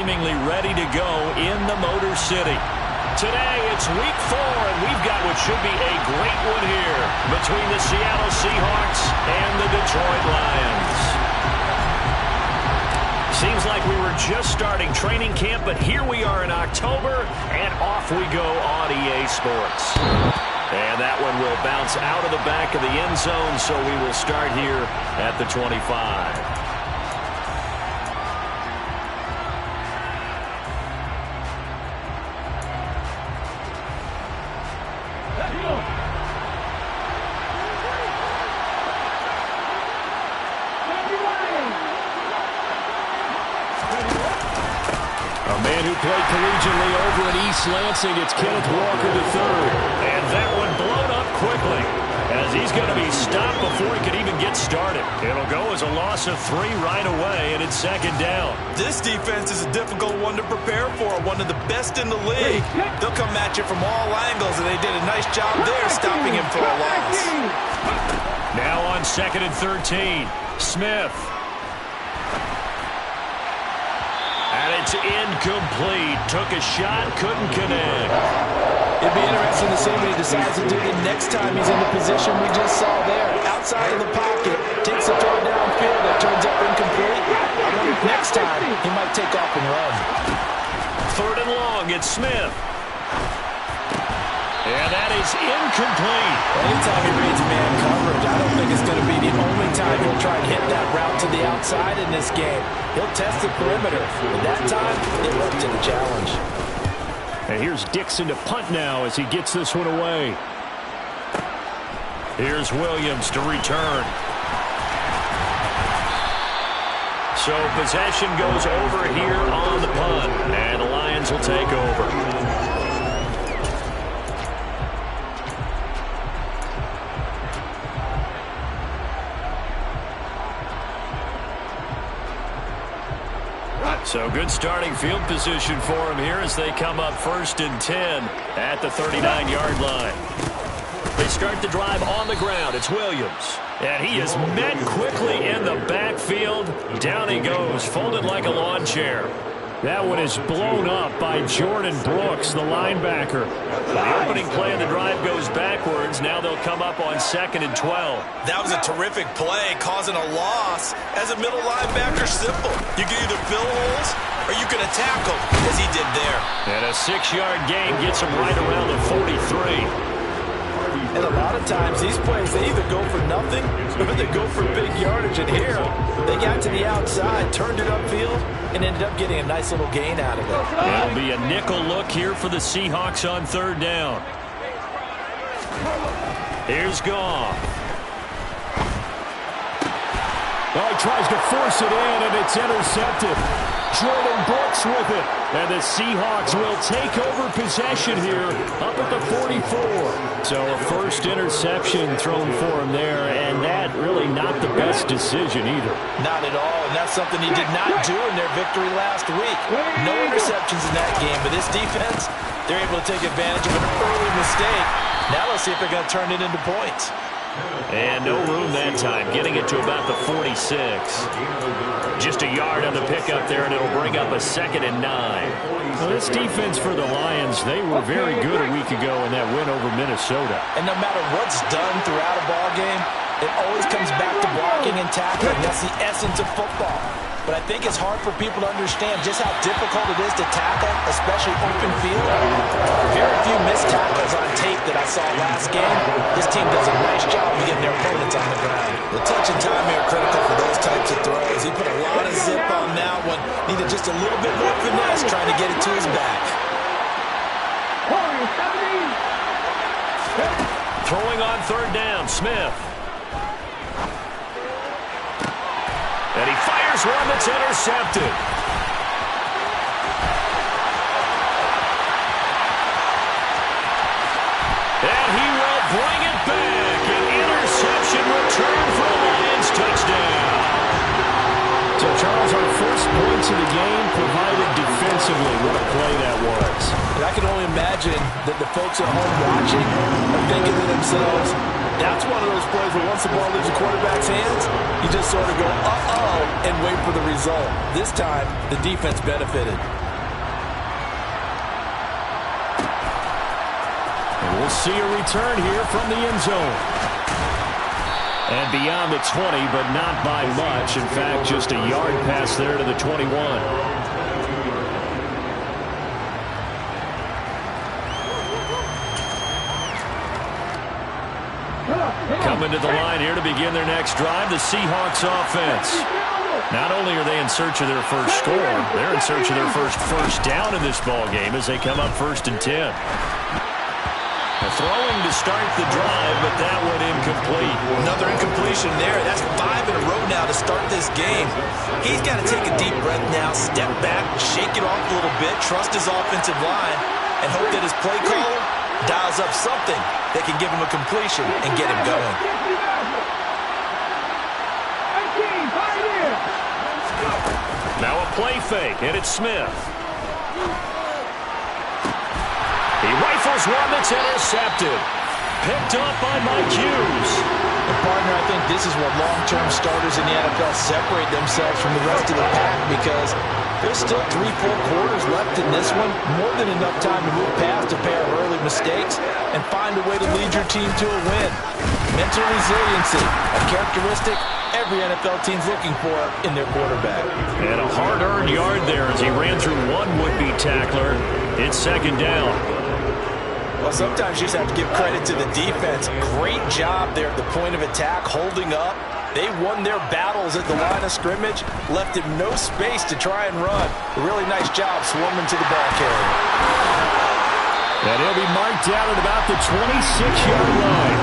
Seemingly ready to go in the Motor City. Today, it's week 4, and we've got what should be a great one here between the Seattle Seahawks and the Detroit Lions. Seems like we were just starting training camp, but here we are in October, and off we go on EA Sports. And that one will bounce out of the back of the end zone, so we will start here at the 25. Played collegiately over at East Lansing. It's Kenneth Walker III. And that one blown up quickly as he's going to be stopped before he can even get started. It'll go as a loss of 3 right away, and it's second down. This defense is a difficult one to prepare for, one of the best in the league. They'll come at you from all angles, and they did a nice job there stopping him for a loss. Now on 2nd and 13, Smith. It's incomplete. Took a shot, couldn't connect. It'd be interesting to see what he decides to do the next time he's in the position we just saw there. Outside of the pocket, takes a throw downfield that turns up incomplete. I wonder if next time he might take off and run. 3rd and long, it's Smith. And that is incomplete. Anytime he reads man coverage, I don't think it's going to be the only time he'll try and hit that route to the outside in this game. He'll test the perimeter, but that time, they're up to the challenge. And here's Dixon to punt now as he gets this one away. Here's Williams to return. So possession goes over here on the punt, and the Lions will take over. So good starting field position for him here as they come up 1st and 10 at the 39-yard line. They start the drive on the ground. It's Williams. And he is met quickly in the backfield. Down he goes, folded like a lawn chair. That one is blown up by Jordan Brooks, the linebacker. The opening play of the drive goes backwards. Now they'll come up on 2nd and 12. That was a terrific play, causing a loss. As a middle linebacker, simple. You can either fill holes or you can attack them, as he did there. And a 6-yard gain gets him right around the 43. And a lot of times, these plays, they either go for nothing or they go for big yardage. And here, they got to the outside, turned it upfield, and ended up getting a nice little gain out of it. It'll be a nickel look here for the Seahawks on 3rd down. Here's Goff. Oh, he tries to force it in, and it's intercepted. Jordan Brooks with it. And the Seahawks will take over possession here up at the 44. So a first interception thrown for him there, and that really not the best decision either. Not at all, and that's something he did not do in their victory last week. No interceptions in that game, but this defense, they're able to take advantage of an early mistake. Now let's see if they're going to turn it into points. And no room that time, getting it to about the 46. Just a yard on the pickup there, and it'll bring up a 2nd and 9. Well, this defense for the Lions, they were very good a week ago in that win over Minnesota. And no matter what's done throughout a ball game, it always comes back to blocking and tackling. That's the essence of football. But I think it's hard for people to understand just how difficult it is to tackle, especially open field. Very few missed tackles on tape that I saw last game. This team does a nice job of getting their opponents on the ground. The touch and time here are critical for those types of throws. He put a lot of zip on that one. Needed just a little bit more finesse trying to get it to his back. Throwing on 3rd down, Smith. And he fires one that's intercepted. And he will bring it back. An interception return for the Lions. Touchdown. So, Charles, our first points of the game provided defensively. What a play that was. But I can only imagine that the folks at home watching are thinking to themselves, that's one of those plays where once the ball leaves the quarterback's hands, you just sort of go, uh-oh, and wait for the result. This time, the defense benefited. And we'll see a return here from the end zone. And beyond the 20, but not by much. In fact, just a yard pass there to the 21. Coming to the line here to begin their next drive, the Seahawks offense. Not only are they in search of their first score, they're in search of their first down in this ball game as they come up 1st and 10. Throwing to start the drive, but that one incomplete. Another incompletion there. That's 5 in a row now to start this game. He's got to take a deep breath now, step back, shake it off a little bit, trust his offensive line, and hope that his play caller dials up something that can give him a completion and get him going. Now a play fake, and it's Smith. He rifles one that's intercepted. Picked up by Mike Hughes. And partner, I think this is where long-term starters in the NFL separate themselves from the rest of the pack because there's still 3-4 quarters left in this one. More than enough time to move past a pair of early mistakes and find a way to lead your team to a win. Mental resiliency, a characteristic every NFL team's looking for in their quarterback. And a hard-earned yard there as he ran through one would-be tackler. It's 2nd down. Well, sometimes you just have to give credit to the defense. Great job there at the point of attack, holding up. They won their battles at the line of scrimmage, left him no space to try and run. A really nice job swarming to the ball carrier. And he'll be marked down at about the 26-yard line.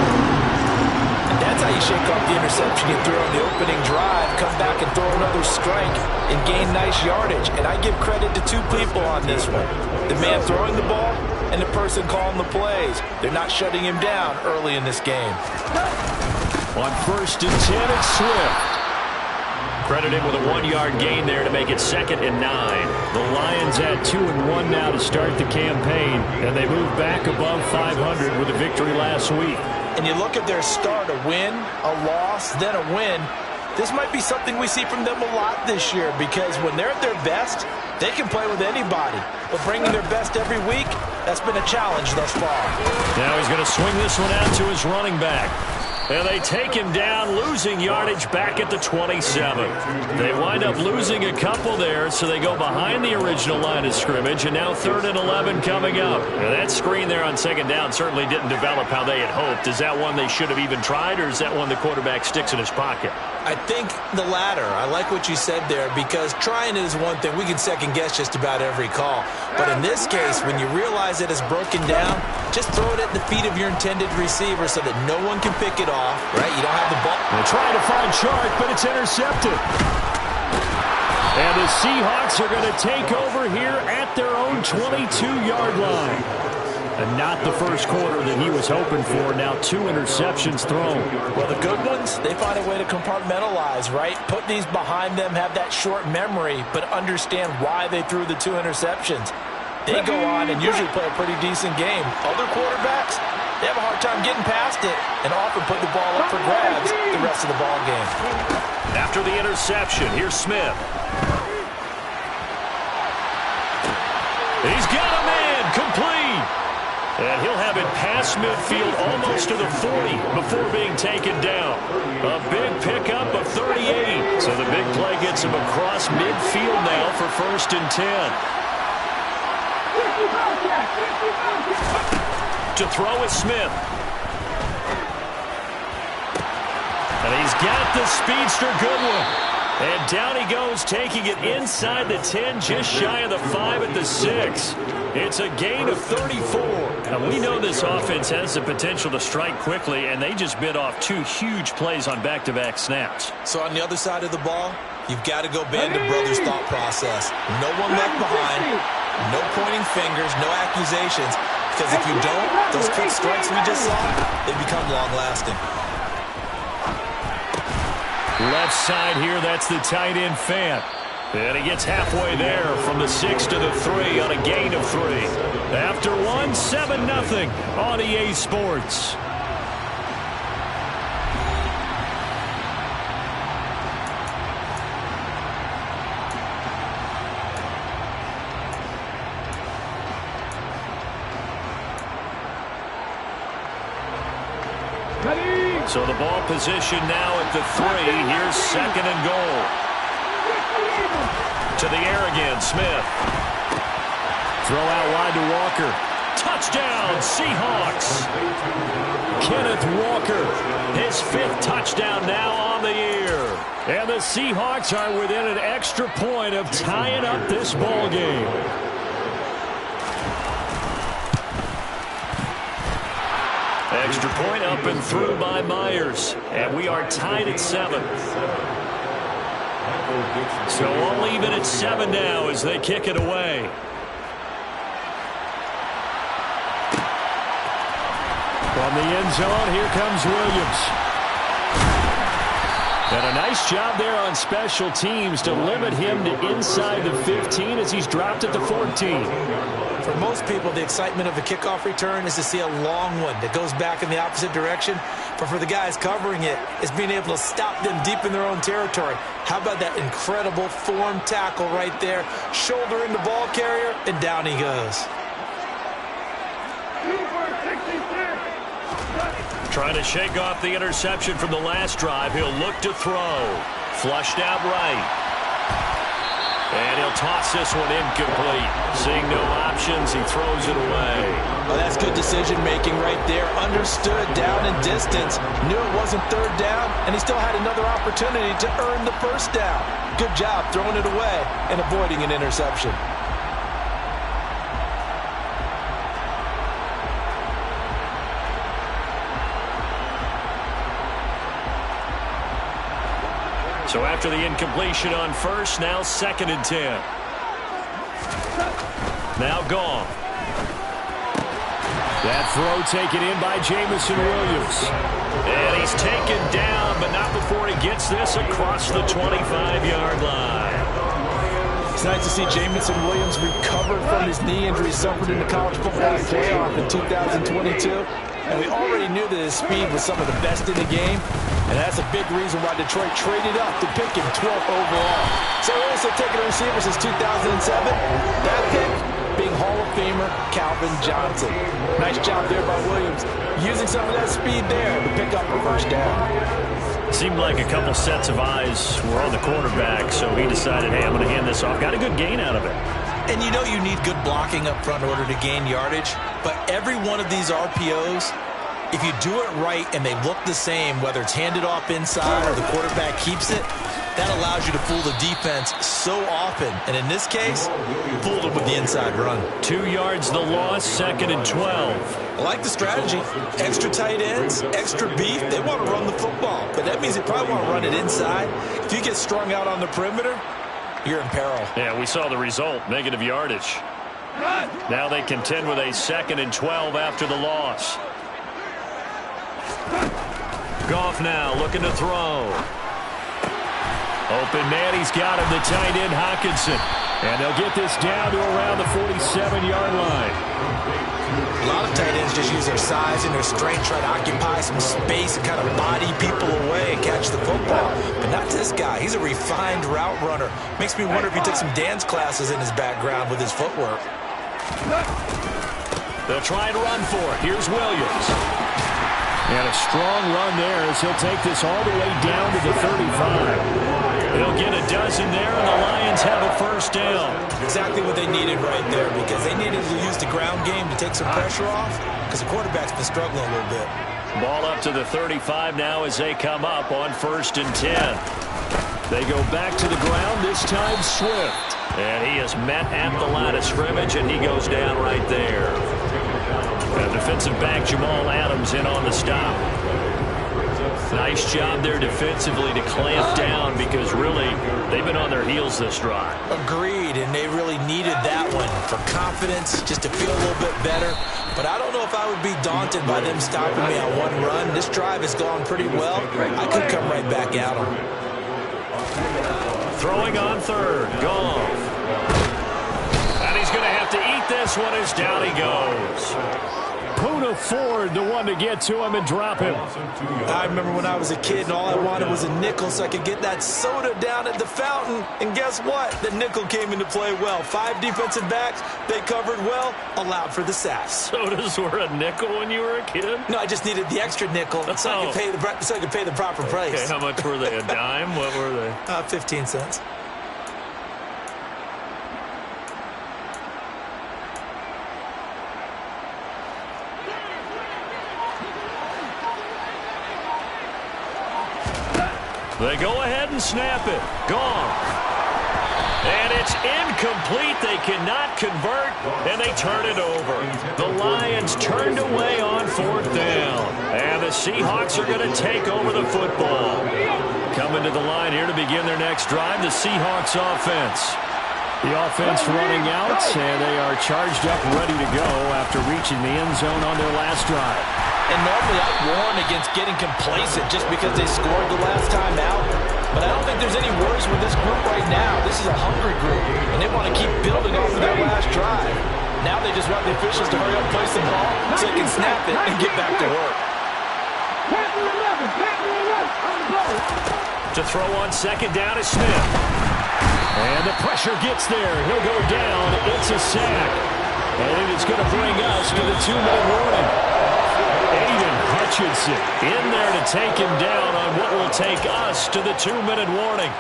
And that's how you shake off the interception you throw in the opening drive, come back and throw another strike and gain nice yardage. And I give credit to 2 people on this one. The man throwing the ball and the person calling the plays. They're not shutting him down early in this game. On 1st and 10, it's Swift. Credited with a 1-yard gain there to make it 2nd and 9. The Lions at 2-1 now to start the campaign, and they move back above 500 with a victory last week. And you look at their start, a win, a loss, then a win. This might be something we see from them a lot this year because when they're at their best, they can play with anybody. But bringing their best every week, that's been a challenge thus far. Now he's going to swing this one out to his running back. And they take him down, losing yardage back at the 27. They wind up losing a couple there, so they go behind the original line of scrimmage, and now 3rd and 11 coming up. Now that screen there on 2nd down certainly didn't develop how they had hoped. Is that one they should have even tried, or is that one the quarterback sticks in his pocket? I think the latter. I like what you said there because trying it is one thing. We can second guess just about every call. But in this case, when you realize it is broken down, just throw it at the feet of your intended receiver so that no one can pick it off, right? You don't have the ball. They're trying to find Chark, but it's intercepted. And the Seahawks are going to take over here at their own 22-yard line. And not the first quarter that he was hoping for. Now 2 interceptions thrown. Well, the good ones, they find a way to compartmentalize, right? Put these behind them, have that short memory, but understand why they threw the 2 interceptions. They go on and usually play a pretty decent game. Other quarterbacks, they have a hard time getting past it and often put the ball up for grabs the rest of the ball game. After the interception, here's Smith. He's got a man, complete. And he'll have it past midfield almost to the 40 before being taken down. A big pickup of 38. So the big play gets him across midfield now for 1st and 10. To throw is Smith. And he's got the speedster Goodwin. And down he goes, taking it inside the 10, just shy of the 5 at the 6. It's a gain of 34. Now, we know this offense has the potential to strike quickly, and they just bit off 2 huge plays on back-to-back snaps. So on the other side of the ball, you've got to go band of brothers' thought process. No one left behind, no pointing fingers, no accusations, because if you don't, those quick strikes we just saw, they become long-lasting. Left side here, that's the tight end Fant. And he gets halfway there from the 6 to the 3 on a gain of 3. After one, 7-0 on EA Sports. So the ball position now at the 3. Here's 2nd and goal. To the air again, Smith. Throw out wide to Walker. Touchdown, Seahawks. Kenneth Walker, his 5th touchdown now on the year. And the Seahawks are within an extra point of tying up this ball game. Extra point up and through by Myers. And we are tied at 7. So all even at 7 now as they kick it away. From the end zone, here comes Williams. And a nice job there on special teams to limit him to inside the 15 as he's dropped at the 14. For most people, the excitement of the kickoff return is to see a long one that goes back in the opposite direction. But for the guys covering it, it's being able to stop them deep in their own territory. How about that incredible form tackle right there? Shouldering the ball carrier, and down he goes. Trying to shake off the interception from the last drive. He'll look to throw. Flushed out right. And he'll toss this one incomplete. Seeing no options, he throws it away. Oh, that's good decision-making right there. Understood down and distance. Knew it wasn't 3rd down, and he still had another opportunity to earn the 1st down. Good job throwing it away and avoiding an interception. So after the incompletion on 1st, now 2nd and 10. Now gone. That throw taken in by Jamison Williams. And he's taken down, but not before he gets this across the 25-yard line. It's nice to see Jamison Williams recover from his knee injury suffered in the college football playoff in 2022. And we already knew that his speed was some of the best in the game. And that's a big reason why Detroit traded up to pick him 12th overall. So he also taken a receiver since 2007. That pick being Hall of Famer Calvin Johnson. Nice job there by Williams, using some of that speed there to pick up a 1st down. Seemed like a couple sets of eyes were on the quarterback, so he decided, hey, I'm going to hand this off. Got a good gain out of it. And you know you need good blocking up front in order to gain yardage, but every one of these RPOs, if you do it right and they look the same, whether it's handed off inside or the quarterback keeps it, that allows you to fool the defense so often. And in this case, fooled them with the inside run. 2 yards the loss, 2nd and 12. I like the strategy. Extra tight ends, extra beef. They want to run the football, but that means they probably want to run it inside. If you get strung out on the perimeter, you're in peril. Yeah, we saw the result, negative yardage. Now they contend with a 2nd and 12 after the loss. Goff now looking to throw. Open man, he's got him, the tight end Hockenson. And they'll get this down to around the 47-yard line. A lot of tight ends just use their size and their strength, try to occupy some space and kind of body people away and catch the football. But not this guy. He's a refined route runner. Makes me wonder if he took some dance classes in his background with his footwork. They'll try and run for it. Here's Williams. And a strong run there as he'll take this all the way down to the 35. He'll get a dozen there, and the Lions have a 1st down. Exactly what they needed right there, because they needed to use the ground game to take some pressure off, because the quarterback's been struggling a little bit. Ball up to the 35 now as they come up on 1st and 10. They go back to the ground, this time Swift. And he is met at the line of scrimmage, and he goes down right there. And defensive back Jamal Adams in on the stop. Nice job there defensively to clamp down, because really they've been on their heels this drive. Agreed, and they really needed that one for confidence, just to feel a little bit better. But I don't know if I would be daunted by them stopping me on one run. This drive has gone pretty well. I could come right back at them. Throwing on third. Goff. And he's going to have to eat this one as down he goes. Poona Ford, the one to get to him and drop him. I remember when I was a kid and all I wanted was a nickel so I could get that soda down at the fountain. And guess what? The nickel came into play well. 5 defensive backs, they covered well, allowed for the sacks. Sodas were a nickel when you were a kid? No, I just needed the extra nickel so I could pay the proper price. Okay, how much were they? A dime? What were they? 15 cents. They go ahead and snap it. Gone. And it's incomplete. They cannot convert, and they turn it over. The Lions turned away on 4th down. And the Seahawks are going to take over the football. Coming to the line here to begin their next drive, the Seahawks offense. The offense running out, and they are charged up, ready to go after reaching the end zone on their last drive. And normally I warn against getting complacent just because they scored the last time out. But I don't think there's any worries with this group right now. This is a hungry group, and they want to keep building off of their last drive. Now they just want the officials to hurry up and place the ball so they can snap it and get back to work. To throw on 2nd down is Smith. And the pressure gets there. He'll go down. It's a sack. And it's going to bring us to the 2-minute warning. Aiden Hutchinson in there to take him down on what will take us to the 2-minute warning.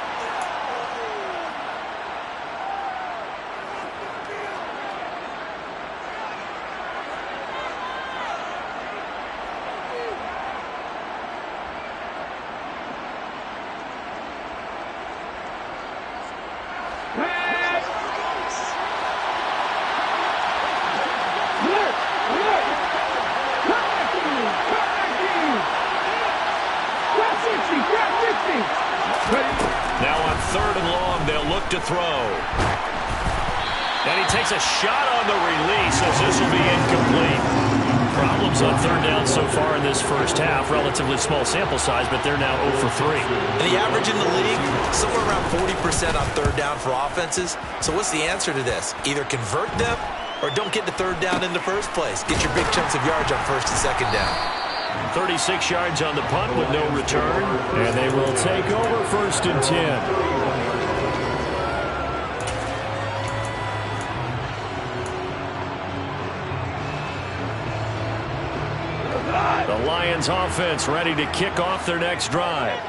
Now on 3rd and long, they'll look to throw. And he takes a shot on the release as this will be incomplete. Problems on 3rd down so far in this first half. Relatively small sample size, but they're now 0 for 3. And the average in the league, somewhere around 40% on 3rd down for offenses. So what's the answer to this? Either convert them or don't get to 3rd down in the first place. Get your big chunks of yards on 1st and 2nd down. 36 yards on the punt with no return. And they will take over 1st and 10. The Lions offense ready to kick off their next drive.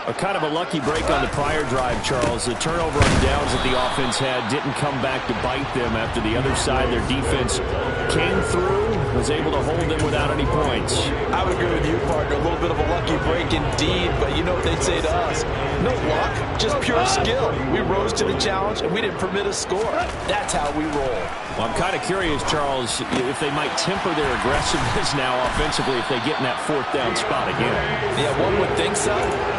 A kind of a lucky break on the prior drive, Charles. The turnover on downs that the offense had didn't come back to bite them after the other side. Their defense came through, was able to hold them without any points. I would agree with you, partner. A little bit of a lucky break indeed, but you know what they'd say to us. No luck, just pure skill. We rose to the challenge, and we didn't permit a score. That's how we roll. Well, I'm kind of curious, Charles, if they might temper their aggressiveness now offensively if they get in that 4th down spot again. Yeah, one would think so,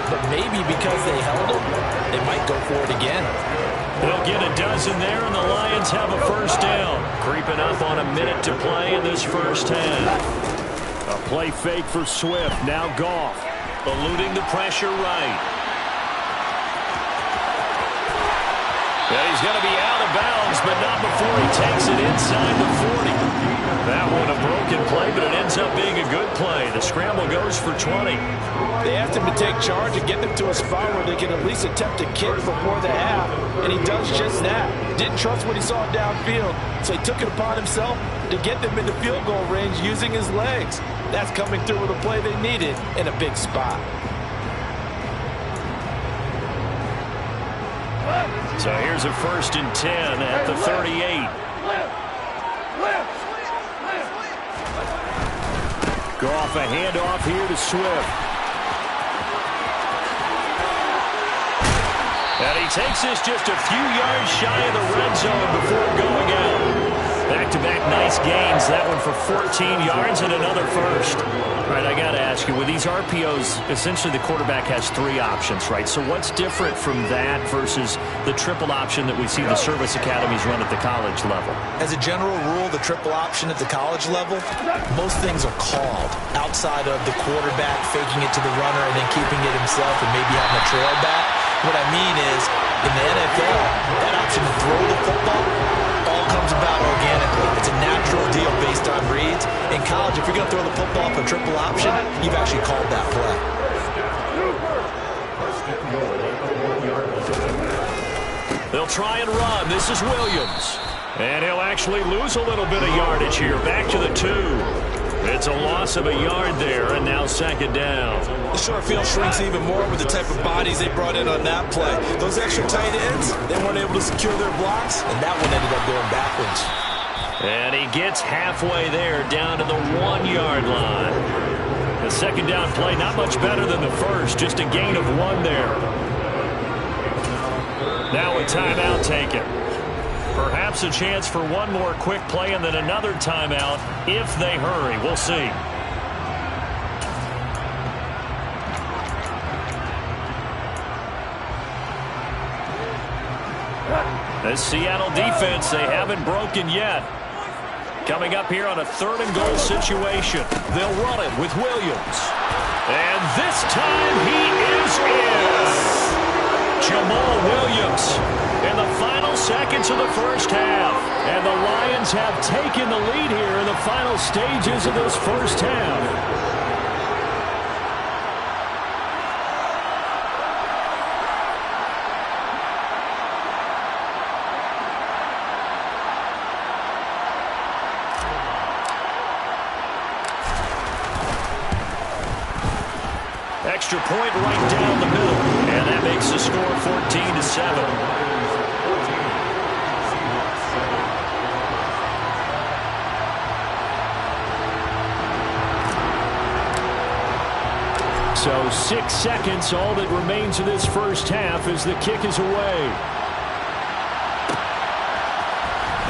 but maybe because they held them, they might go for it again. They'll get a dozen there, and the Lions have a 1st down. Creeping up on a minute to play in this first half. A play fake for Swift. Now Goff. Eluding the pressure right. And he's going to be out of bounds, but not before he takes it inside the 40. That one a broken play, but it ends up being a good play. The scramble goes for 20. They asked him to take charge and get them to a spot where they can at least attempt a kick before the half, and he does just that. Didn't trust what he saw downfield, so he took it upon himself to get them into field goal range using his legs. That's coming through with a play they needed in a big spot. So here's a 1st and 10 at the 38. Goff, a handoff here to Swift. And he takes this just a few yards shy of the red zone before going out. Back-to-back nice gains. That one for 14 yards and another 1st. All right, I got to ask you, with these RPOs, essentially the quarterback has 3 options, right? So what's different from that versus the triple option that we see the service academies run at the college level? As a general rule, the triple option at the college level, most things are called outside of the quarterback faking it to the runner and then keeping it himself and maybe having a trail back. What I mean is, in the NFL, that option to throw the football all comes about organically. It's a natural deal based on reads. In college, if you're going to throw the football for triple option, you've actually called that play. They'll try and run. This is Williams. And he'll actually lose a little bit of yardage here. Back to the 2. It's a loss of a yard there, and now second down. The short field shrinks even more with the type of bodies they brought in on that play. Those extra tight ends, they weren't able to secure their blocks, and that one ended up going backwards. And he gets halfway there, down to the 1-yard line. The second down play, not much better than the first, just a gain of 1 there. Now a timeout taken. Perhaps a chance for one more quick play and then another timeout if they hurry. We'll see. The Seattle defense, they haven't broken yet. Coming up here on a 3rd and goal situation. They'll run it with Williams. And this time he is in. Jamal Williams in the final seconds of the first half. And the Lions have taken the lead here in the final stages of this first half. Extra point right down the middle, and that makes the score 14-7. So 6 seconds, all that remains of this first half as the kick is away.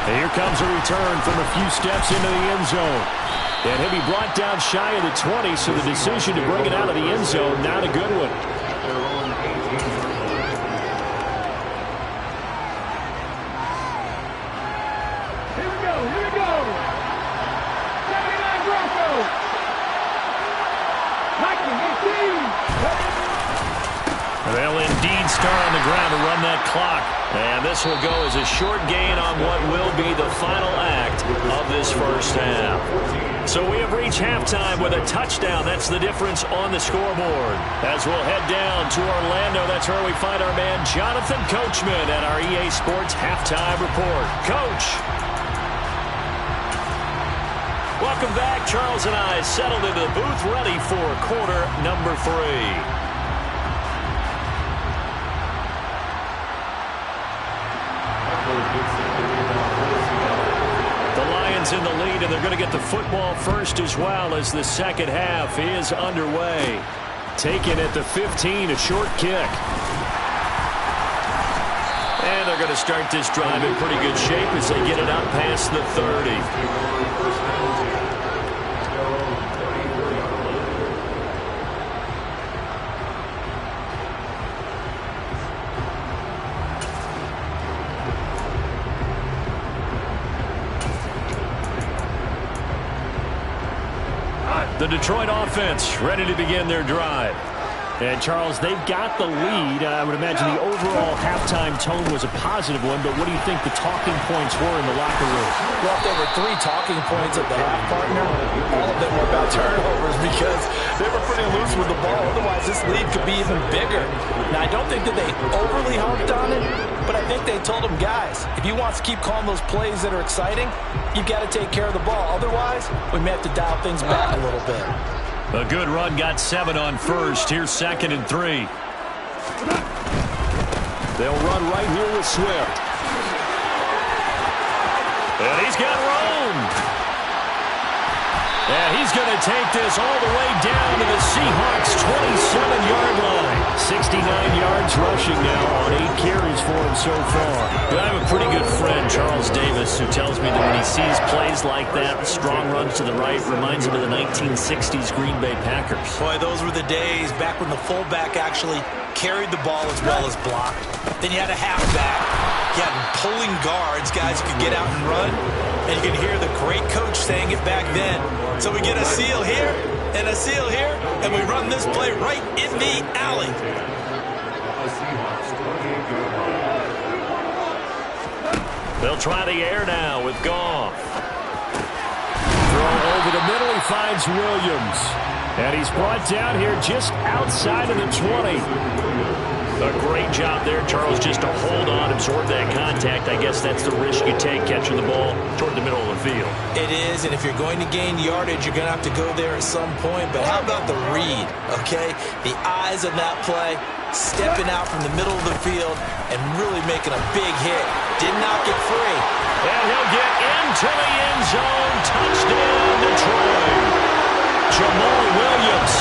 And here comes a return from a few steps into the end zone. And he'll be brought down shy of the 20, so the decision to bring it out of the end zone, not a good one. Here we go. Second and Bronco. They'll indeed start on the ground to run that clock. And this will go as a short gain on what will be the final act of this first half. So we have reached halftime with a touchdown. That's the difference on the scoreboard. As we'll head down to Orlando, that's where we find our man Jonathan Coachman at our EA Sports Halftime Report. Coach. Welcome back. Charles and I settled into the booth ready for quarter number 3. In the lead, and they're going to get the football first as well as the second half is underway. Taken at the 15, a short kick. And they're going to start this drive in pretty good shape as they get it up past the 30. The Detroit offense ready to begin their drive. And, Charles, they've got the lead. I would imagine the overall halftime tone was a positive one, but what do you think the talking points were in the locker room? Well, if there were 3 talking points at the half, partner, all of them were about turnovers because they were pretty loose with the ball. Otherwise, this lead could be even bigger. Now, I don't think that they overly harped on it, but I think they told them, guys, if you want to keep calling those plays that are exciting, you've got to take care of the ball. Otherwise, we may have to dial things back a little bit. A good run, got 7 on first. Here's 2nd and 3. They'll run right here with Swift. And he's got room. And he's going to take this all the way down to the Seahawks' 27-yard line. 69 yards rushing now on 8 carries for him so far. I have a pretty good friend, Charles Davis, who tells me that when he sees plays like that, strong runs to the right, reminds him of the 1960s Green Bay Packers. Boy, those were the days back when the fullback actually carried the ball as well as blocked. Then you had a halfback. You had pulling guards, guys who could get out and run. And you can hear the great coach saying it back then. So we get a seal here and a seal here, and we run this play right in the alley. They'll try the air now with Goff. Throw over the middle. He finds Williams. And he's brought down here just outside of the 20. A great job there, Charles, just to hold on, absorb that contact. I guess that's the risk you take catching the ball toward the middle of the field. It is, and if you're going to gain yardage, you're going to have to go there at some point. But how about the read, okay? The eyes of that play, stepping out from the middle of the field and really making a big hit. Did not get free. And he'll get into the end zone. Touchdown, Detroit. Jamal Williams,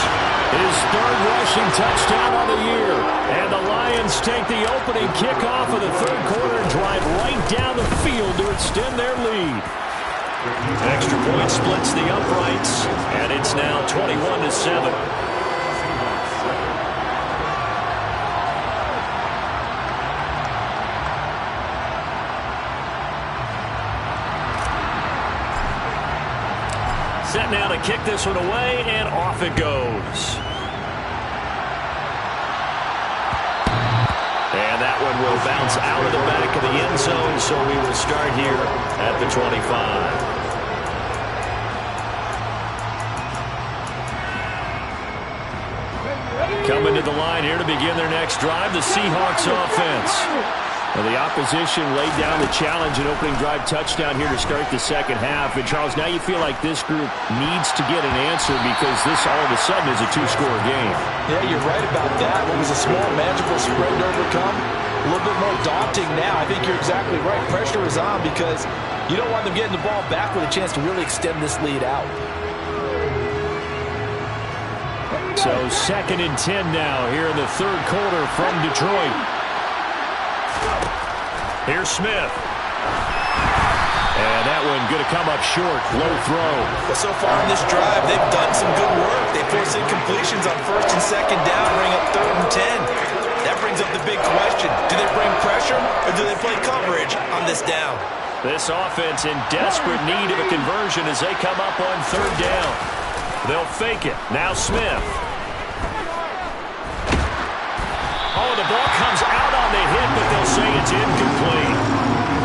his third rushing touchdown of the year. And the Lions take the opening kickoff of the third quarter and drive right down the field to extend their lead. Extra point splits the uprights, and it's now 21-7. Set now to kick this one away, and off it goes. And that one will bounce out of the back of the end zone, so we will start here at the 25. Coming to the line here to begin their next drive, the Seahawks offense. Well, the opposition laid down the challenge and opening drive touchdown here to start the second half. And, Charles, now you feel like this group needs to get an answer because this all of a sudden is a two-score game. Yeah, you're right about that. What was a small, manageable spread to overcome, a little bit more daunting now. I think you're exactly right. Pressure is on because you don't want them getting the ball back with a chance to really extend this lead out. So 2nd and 10 now here in the third quarter from Detroit. Here's Smith. And that one going to come up short. Low throw. Well, so far in this drive, they've done some good work. They force incompletions on 1st and 2nd down, bring up 3rd and 10. That brings up the big question. Do they bring pressure or do they play coverage on this down? This offense in desperate need of a conversion as they come up on 3rd down. They'll fake it. Now Smith. Oh, the ball comes out on the hit, but they'll say it's incomplete.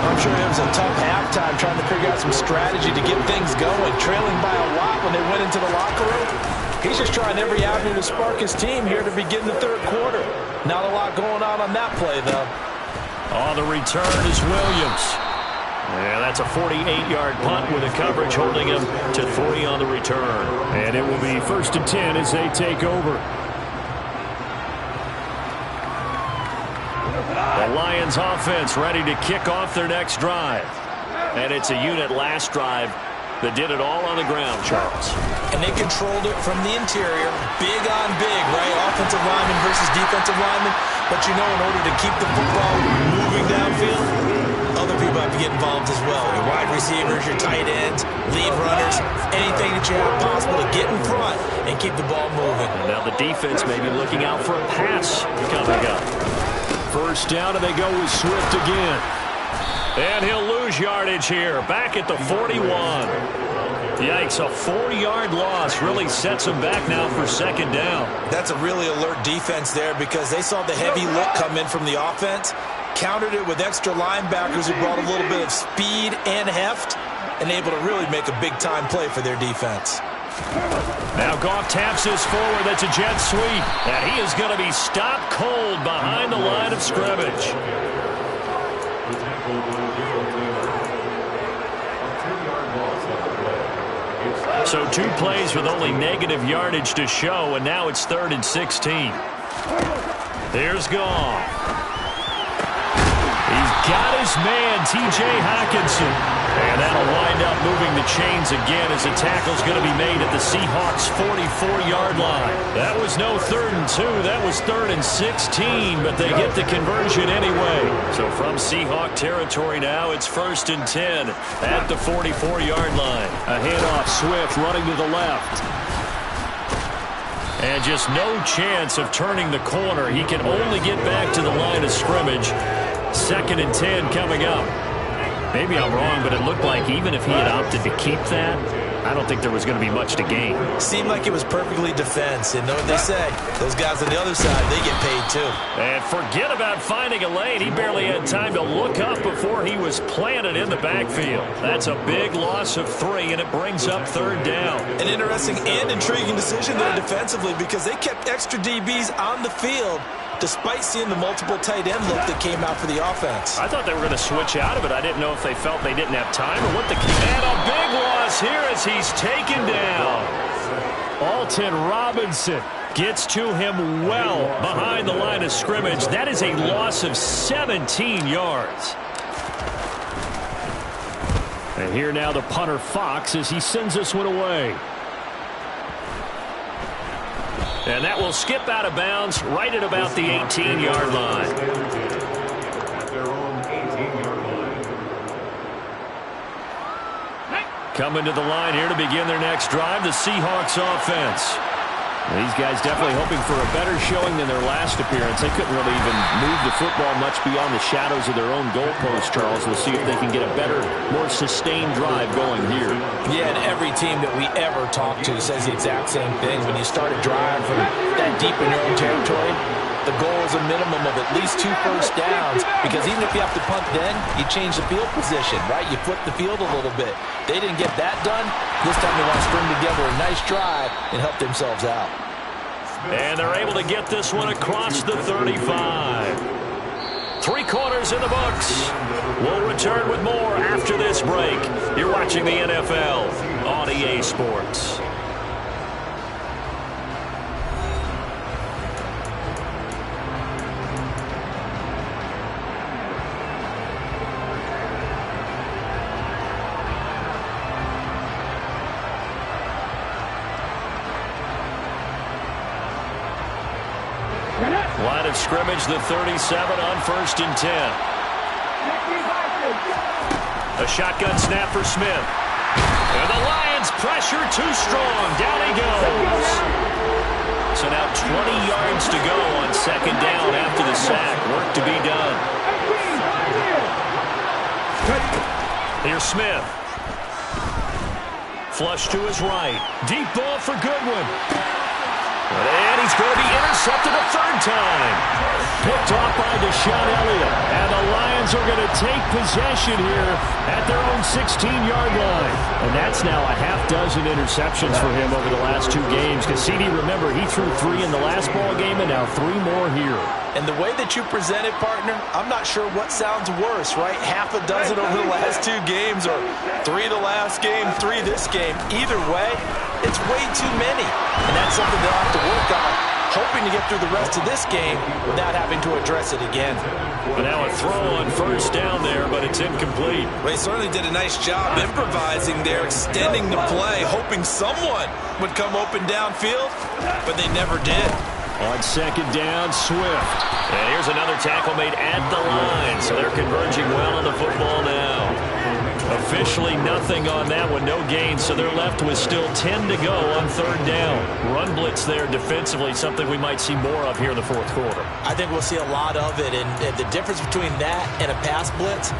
I'm sure it was a tough halftime trying to figure out some strategy to get things going. Trailing by a lot when they went into the locker room. He's just trying every avenue to spark his team here to begin the third quarter. Not a lot going on that play, though. On the return is Williams. Yeah, that's a 48-yard punt with a coverage holding him to 3 on the return. And it will be 1st and 10 as they take over. The Lions offense ready to kick off their next drive. And it's a unit last drive that did it all on the ground, Charles. And they controlled it from the interior. Big on big, right? Offensive lineman versus defensive lineman. But you know, in order to keep the football moving downfield, other people have to get involved as well. Your wide receivers, your tight ends, lead runners, anything that you have possible to get in front and keep the ball moving. And now the defense may be looking out for a pass coming up. 1st down, and they go with Swift again. And he'll lose yardage here. Back at the 41. Yikes, a 4-yard loss really sets him back now for 2nd down. That's a really alert defense there because they saw the heavy look come in from the offense, countered it with extra linebackers who brought a little bit of speed and heft, and able to really make a big-time play for their defense. Now Goff taps this forward. That's a jet sweep. And he is going to be stopped cold behind the line of scrimmage. So 2 plays with only negative yardage to show, and now it's 3rd and 16. Here's Goff. He's got his man, T.J. Hockenson. And that'll wind up moving the chains again as the tackle's going to be made at the Seahawks' 44-yard line. That was no 3rd and 2. That was 3rd and 16, but they get the conversion anyway. So from Seahawk territory now, it's 1st and 10 at the 44-yard line. A handoff, Swift running to the left. And just no chance of turning the corner. He can only get back to the line of scrimmage. 2nd and 10 coming up. Maybe I'm wrong, but it looked like even if he had opted to keep that, I don't think there was going to be much to gain. Seemed like it was perfectly defense. And know what they say? Those guys on the other side, they get paid too. And forget about finding a lane. He barely had time to look up before he was planted in the backfield. That's a big loss of 3, and it brings up 3rd down. An interesting and intriguing decision there defensively because they kept extra DBs on the field despite seeing the multiple tight end look that came out for the offense. I thought they were going to switch out of it. I didn't know if they felt they didn't have time or what the key. And a big loss here as he's taken down. Alton Robinson gets to him well behind the line of scrimmage. That is a loss of 17 yards. And here now the punter Fox as he sends this one away. And that will skip out of bounds right at about the 18-yard line. Coming to the line here to begin their next drive, the Seahawks offense. These guys definitely hoping for a better showing than their last appearance. They couldn't really even move the football much beyond the shadows of their own goalpost, Charles. We'll see if they can get a better, more sustained drive going here. Yeah, and every team that we ever talk to says the exact same thing. When you start a drive from that deep in your own territory, the goal is a minimum of at least 2 first downs, because even if you have to punt then, you change the field position, right? You flip the field a little bit. They didn't get that done. This time they want to string together a nice drive and help themselves out. And they're able to get this one across the 35. 3 quarters in the books. We'll return with more after this break. You're watching the NFL on EA Sports. Line of scrimmage, the 37 on 1st and 10. A shotgun snap for Smith. And the Lions pressure too strong. Down he goes. So now 20 yards to go on 2nd down after the sack. Work to be done. Here's Smith. Flush to his right. Deep ball for Goodwin. And he's going to be intercepted a 3rd time. Picked off by Deshaun Elliott. And the Lions are going to take possession here at their own 16-yard line. And that's now a half-dozen interceptions for him over the last 2 games. Because CD, remember, he threw 3 in the last ball game and now 3 more here. And the way that you present it, partner, I'm not sure what sounds worse, right? Half a dozen over the last 2 games, or 3 the last game, 3 this game. Either way, it's way too many. And that's something they'll have to work on, hoping to get through the rest of this game without having to address it again. But now a throw on 1st down there, but it's incomplete. Well, he certainly did a nice job improvising there, extending the play, hoping someone would come open downfield, but they never did. On 2nd down, Swift. And here's another tackle made at the line, so they're converging well on the football now. Officially nothing on that one, no gain, so they're left with still 10 to go on 3rd down. Run blitz there defensively, something we might see more of here in the 4th quarter. I think we'll see a lot of it, and the difference between that and a pass blitz,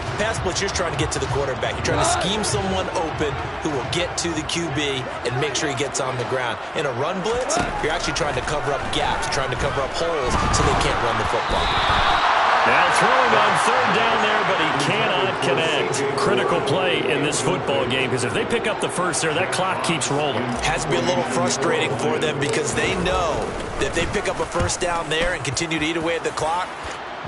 you're trying to get to the quarterback. You're trying to scheme someone open who will get to the QB and make sure he gets on the ground. In a run blitz, you're actually trying to cover up gaps, trying to cover up holes so they can't run the football. Now throwing on 3rd down there, but he cannot connect. Critical play in this football game, because if they pick up the 1st there, that clock keeps rolling. Has to be a little frustrating for them because they know that if they pick up a 1st down there and continue to eat away at the clock,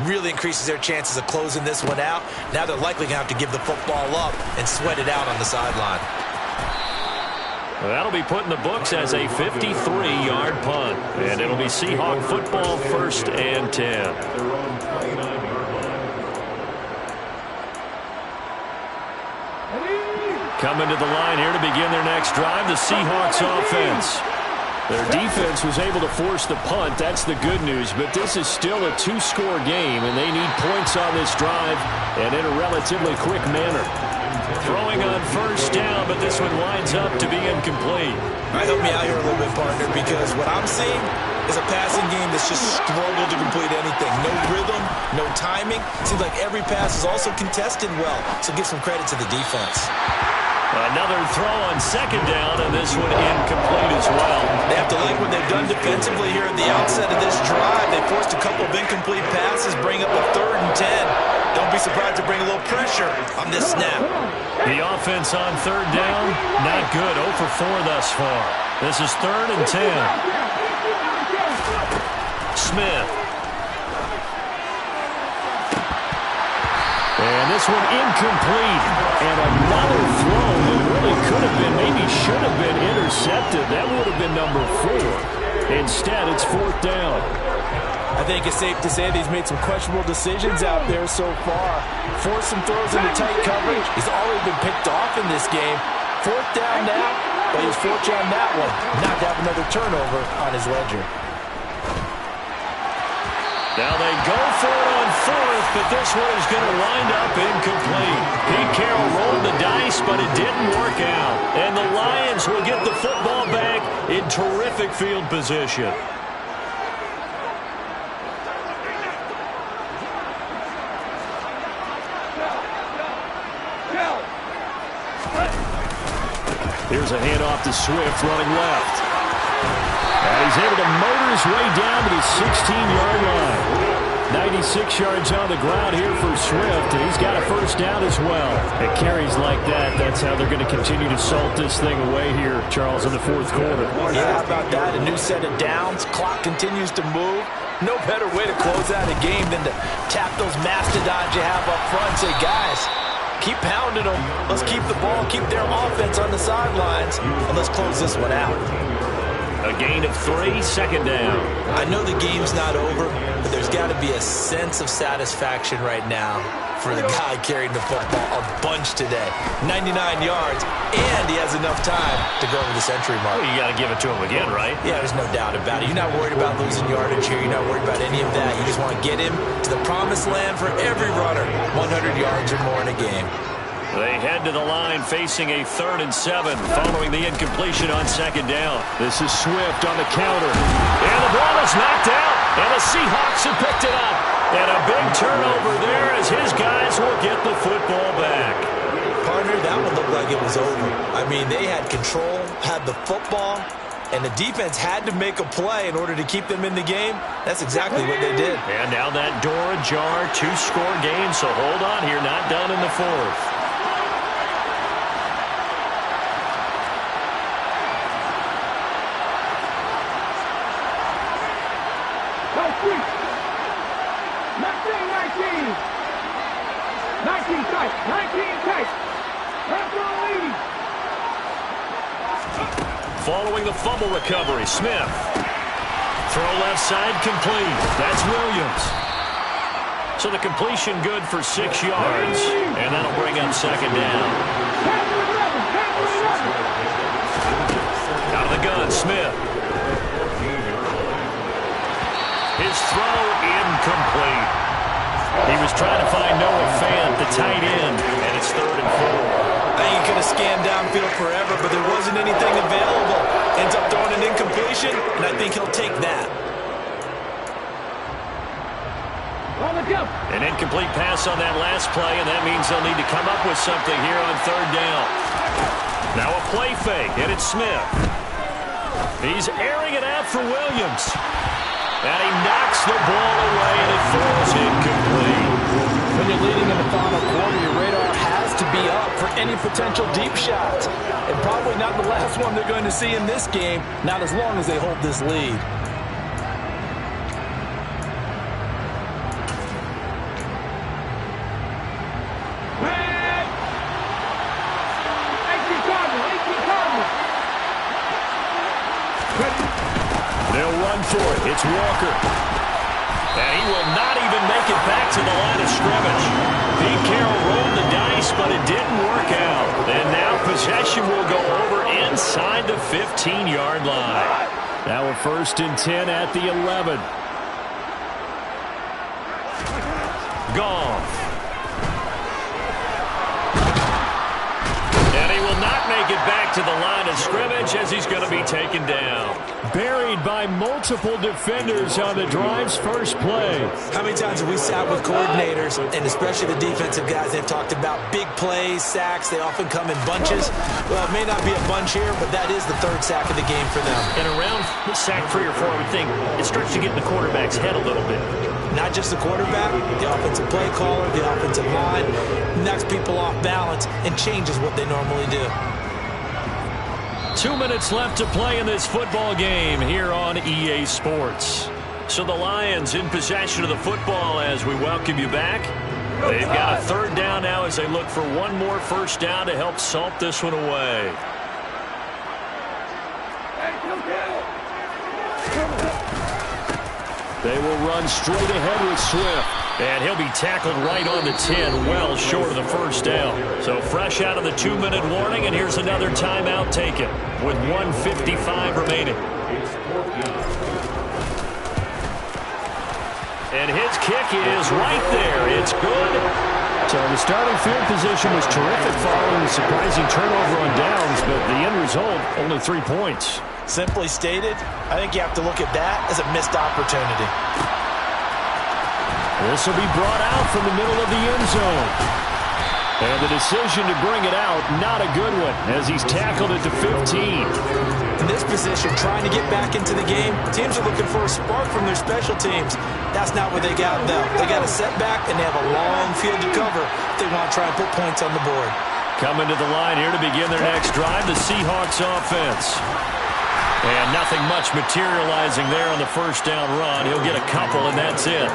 really increases their chances of closing this one out. Now they're likely going to have to give the football up and sweat it out on the sideline. Well, that'll be put in the books as a 53-yard punt. And it'll be Seahawk football, 1st and 10. Coming to the line here to begin their next drive, the Seahawks offense. Their defense was able to force the punt. That's the good news. But this is still a 2-score game, and they need points on this drive and in a relatively quick manner. Throwing on 1st down, but this one winds up to be incomplete. All right, help me out here a little bit, partner, because what I'm seeing is a passing game that's just struggled to complete anything. No rhythm, no timing. Seems like every pass is also contested well, so give some credit to the defense. Another throw on second down, and this one incomplete as well. They have to like what they've done defensively here at the outset of this drive. They forced a couple of incomplete passes, bring up a 3rd and 10. Don't be surprised to bring a little pressure on this snap. The offense on 3rd down, not good. 0 for 4 thus far. This is 3rd and 10. Smith. And this one incomplete. And another throw that really could have been, maybe should have been intercepted. That would have been number 4. Instead, it's 4th down. I think it's safe to say that he's made some questionable decisions out there so far. Forced some throws into tight coverage. He's already been picked off in this game. 4th down now, but he's fortunate on that one not to have another turnover on his ledger. Now they go for it on 4th, but this one is going to wind up incomplete. Pete Carroll rolled the dice, but it didn't work out. And the Lions will get the football back in terrific field position. Here's a handoff to Swift running left. And he's able to motor his way down to the 16-yard line. 96 yards on the ground here for Swift, and he's got a 1st down as well. It carries like that. That's how they're going to continue to salt this thing away here, Charles, in the 4th quarter. Yeah, how about that? A new set of downs. Clock continues to move. No better way to close out a game than to tap those mastodons you have up front and say, guys, keep pounding them. Let's keep the ball, keep their offense on the sidelines, and let's close this one out. A gain of 3, 2nd down. I know the game's not over, but there's got to be a sense of satisfaction right now for the guy carrying the football a bunch today. 99 yards, and he has enough time to go over the century mark. Well, you got to give it to him again, right? Yeah, there's no doubt about it. You're not worried about losing yardage here. You're not worried about any of that. You just want to get him to the promised land for every runner, 100 yards or more in a game. They head to the line facing a 3rd and 7 following the incompletion on 2nd down. This is Swift on the counter. And the ball is knocked out. And the Seahawks have picked it up. And a big turnover there as his guys will get the football back. Partner, that one looked like it was over. I mean, they had control, had the football, and the defense had to make a play in order to keep them in the game. That's exactly what they did. And now that door ajar, 2-score game. So hold on here, not done in the 4th. Following the fumble recovery, Smith. Throw left side complete. That's Williams. So the completion good for 6 yards, and that'll bring up 2nd down. Out of the gun, Smith. His throw incomplete. He was trying to find Noah Fant, the tight end, and it's 3rd and 4. I think he could have scanned downfield forever, but there wasn't anything available. Ends up throwing an incompletion, and I think he'll take that. An incomplete pass on that last play, and that means they'll need to come up with something here on 3rd down. Now a play fake, and it's Smith. He's airing it out for Williams. And he knocks the ball away, and it falls incomplete. When you're leading in the final quarter, your radar has to be up for any potential deep shots. And probably not the last one they're going to see in this game, not as long as they hold this lead. They'll run for it. It's Walker. And he will not even make it back to the line of scrimmage. Pete Carroll rolled the dice, but it didn't work out. And now possession will go over inside the 15-yard line. Now a 1st and 10 at the 11. Goff. And he will not make it back to the line of scrimmage as he's going to be taken down. Buried by by multiple defenders on the drive's first play. How many times have we sat with coordinators, and especially the defensive guys, they've talked about big plays, sacks. They often come in bunches. Well, it may not be a bunch here, but that is the third sack of the game for them. And around sack 3 or 4, I would think it starts to get in the quarterback's head a little bit. Not just the quarterback, the offensive play caller, the offensive line, knocks people off balance and changes what they normally do. 2 minutes left to play in this football game here on EA Sports. So the Lions in possession of the football as we welcome you back. They've got a third down now as they look for one more first down to help salt this one away. They will run straight ahead with Swift. And he'll be tackled right on the 10, well short of the first down. So fresh out of the 2-minute warning, and here's another timeout taken with 1:55 remaining. And his kick is right there. It's good. So the starting field position was terrific following the surprising turnover on downs, but the end result, only 3 points. Simply stated, I think you have to look at that as a missed opportunity. This will be brought out from the middle of the end zone. And the decision to bring it out, not a good one, as he's tackled at the 15. In this position, trying to get back into the game, teams are looking for a spark from their special teams. That's not what they got, though. They got a setback, and they have a long field to cover if they want to try and put points on the board. Coming to the line here to begin their next drive, the Seahawks offense. And nothing much materializing there on the first down run. He'll get a couple, and that's it.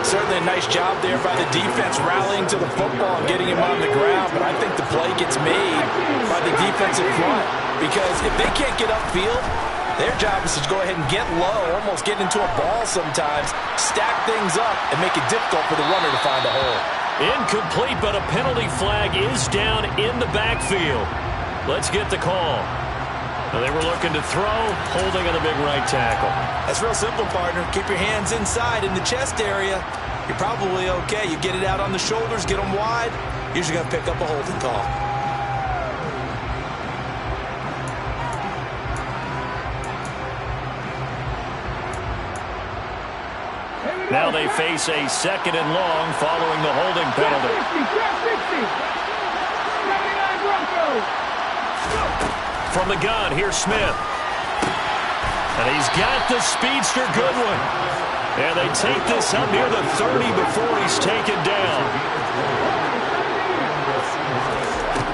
Certainly a nice job there by the defense rallying to the football and getting him on the ground, but I think the play gets made by the defensive front because if they can't get upfield, their job is to go ahead and get low, almost get into a ball sometimes, stack things up, and make it difficult for the runner to find a hole. Incomplete, but a penalty flag is down in the backfield. Let's get the call. They were looking to throw, holding on the big right tackle. That's real simple, partner. Keep your hands inside in the chest area. You're probably okay. You get it out on the shoulders, get them wide. Usually going to pick up a holding call. Now they face a second and long following the holding penalty. 79 Broncos. From the gun, here's Smith. And he's got the speedster Goodwin. And they take this up near the 30 before he's taken down.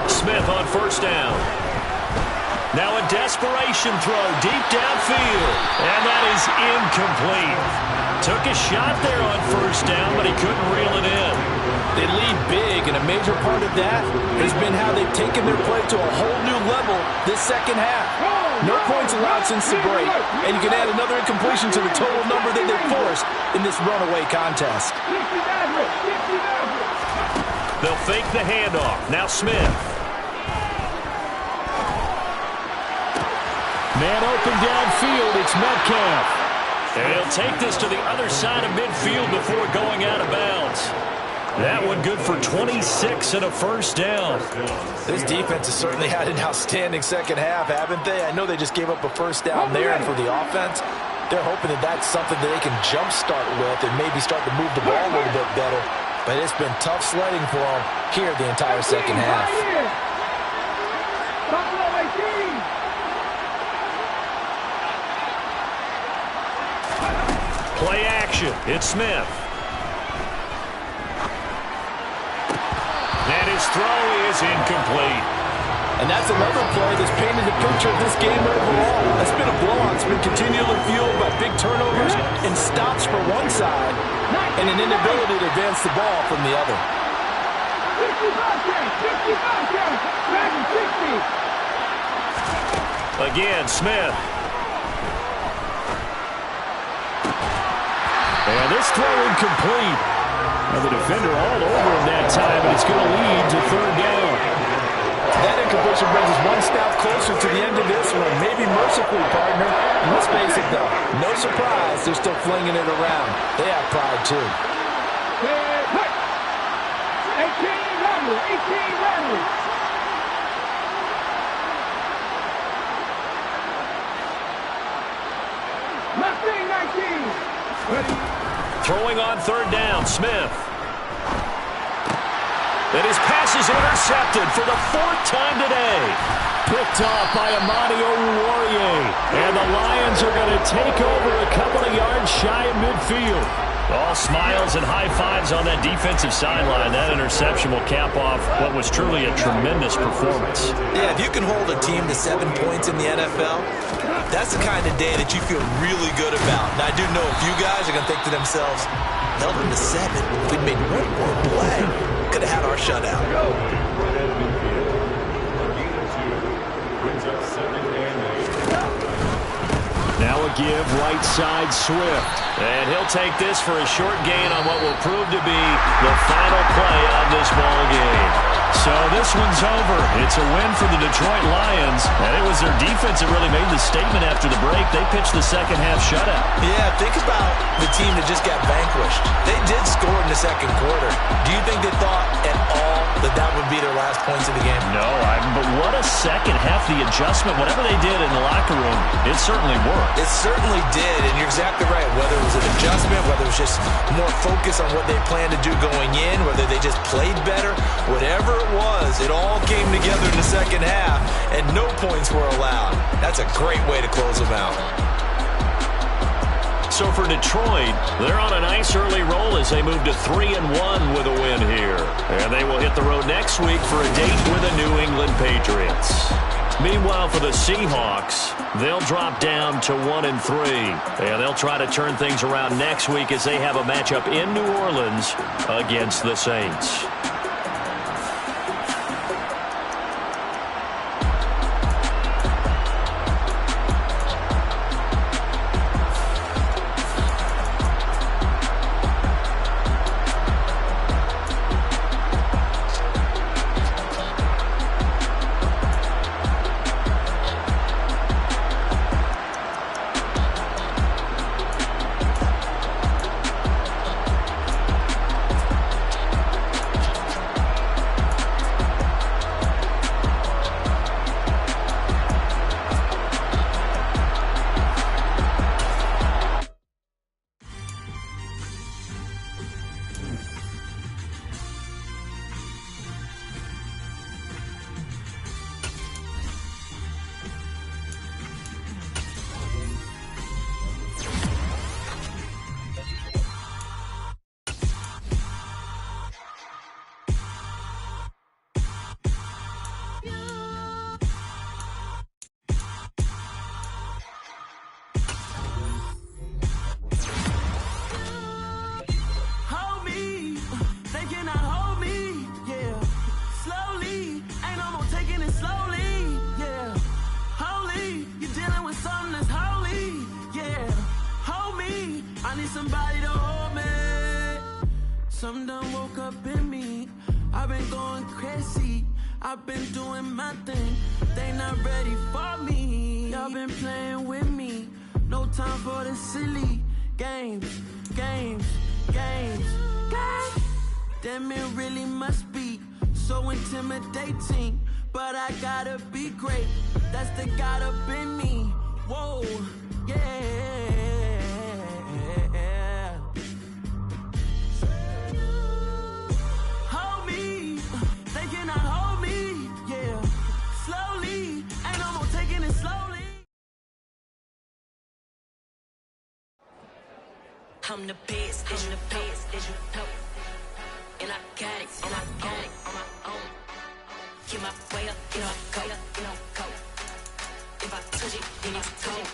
Smith on first down. Now a desperation throw deep downfield. And that is incomplete. Took a shot there on first down, but he couldn't reel it in. They lead big, and a major part of that has been how they've taken their play to a whole new level this second half. No points allowed since the break, and you can add another incompletion to the total number that they've forced in this runaway contest. They'll fake the handoff. Now Smith. Man open downfield, it's Metcalf. And he'll take this to the other side of midfield before going out of bounds. That one good for 26 and a first down. This defense has certainly had an outstanding second half, haven't they? I know they just gave up a first down there, and for the offense, they're hoping that that's something that they can jumpstart with and maybe start to move the ball a little bit better. But it's been tough sledding for them here the entire second half. Play action. It's Smith. And his throw is incomplete. And that's another play that's painted the picture of this game overall. It's been a blowout. It's been continually fueled by big turnovers and stops for one side and an inability to advance the ball from the other. 55 Again, Smith. And this throw incomplete. Now the defender all over him that time, and it's going to lead to third down. That incompletion brings us one step closer to the end of this one. Maybe mercifully, partner. And let's face it, though. No surprise, they're still flinging it around. They have pride, too. 18 runners. Throwing on third down, Smith. And his pass is intercepted for the fourth time today. Picked off by Amani Oruwariye. And the Lions are going to take over a couple of yards shy of midfield. All smiles and high fives on that defensive sideline. That interception will cap off what was truly a tremendous performance. Yeah, if you can hold a team to 7 points in the NFL, that's the kind of day that you feel really good about. And I do know a few guys are going to think to themselves, held them to 7. If we'd made one more play, could have had our shutout. Now a give, right side, Swift. And he'll take this for a short gain on what will prove to be the final play of this ball game. So this one's over. It's a win for the Detroit Lions. And it was their defense that really made the statement after the break. They pitched the second half shutout. Yeah, think about the team that just got vanquished. They did score in the second quarter. Do you think they thought at all that that would be their last points of the game? No, but what a second half. The adjustment, whatever they did in the locker room, it certainly worked. It certainly did, and you're exactly right. Whether it was an adjustment, whether it was just more focus on what they planned to do going in, whether they just played better, whatever it was, it all came together in the second half, and no points were allowed. That's a great way to close them out. So for Detroit, they're on a nice early roll as they move to 3-1 with a win here. And they will hit the road next week for a date with the New England Patriots. Meanwhile, for the Seahawks, they'll drop down to 1-3. And they'll try to turn things around next week as they have a matchup in New Orleans against the Saints. Somebody to hold me. Something done woke up in me. I've been going crazy. I've been doing my thing. They not ready for me. Y'all been playing with me. No time for the silly games. Damn, it really must be so intimidating. But I gotta be great. That's the God up in me. Whoa, yeah. I'm the best, I'm the best, as you know. And I got it, on my own. Get my way up, get my go, go. If I touch it, then it's cold.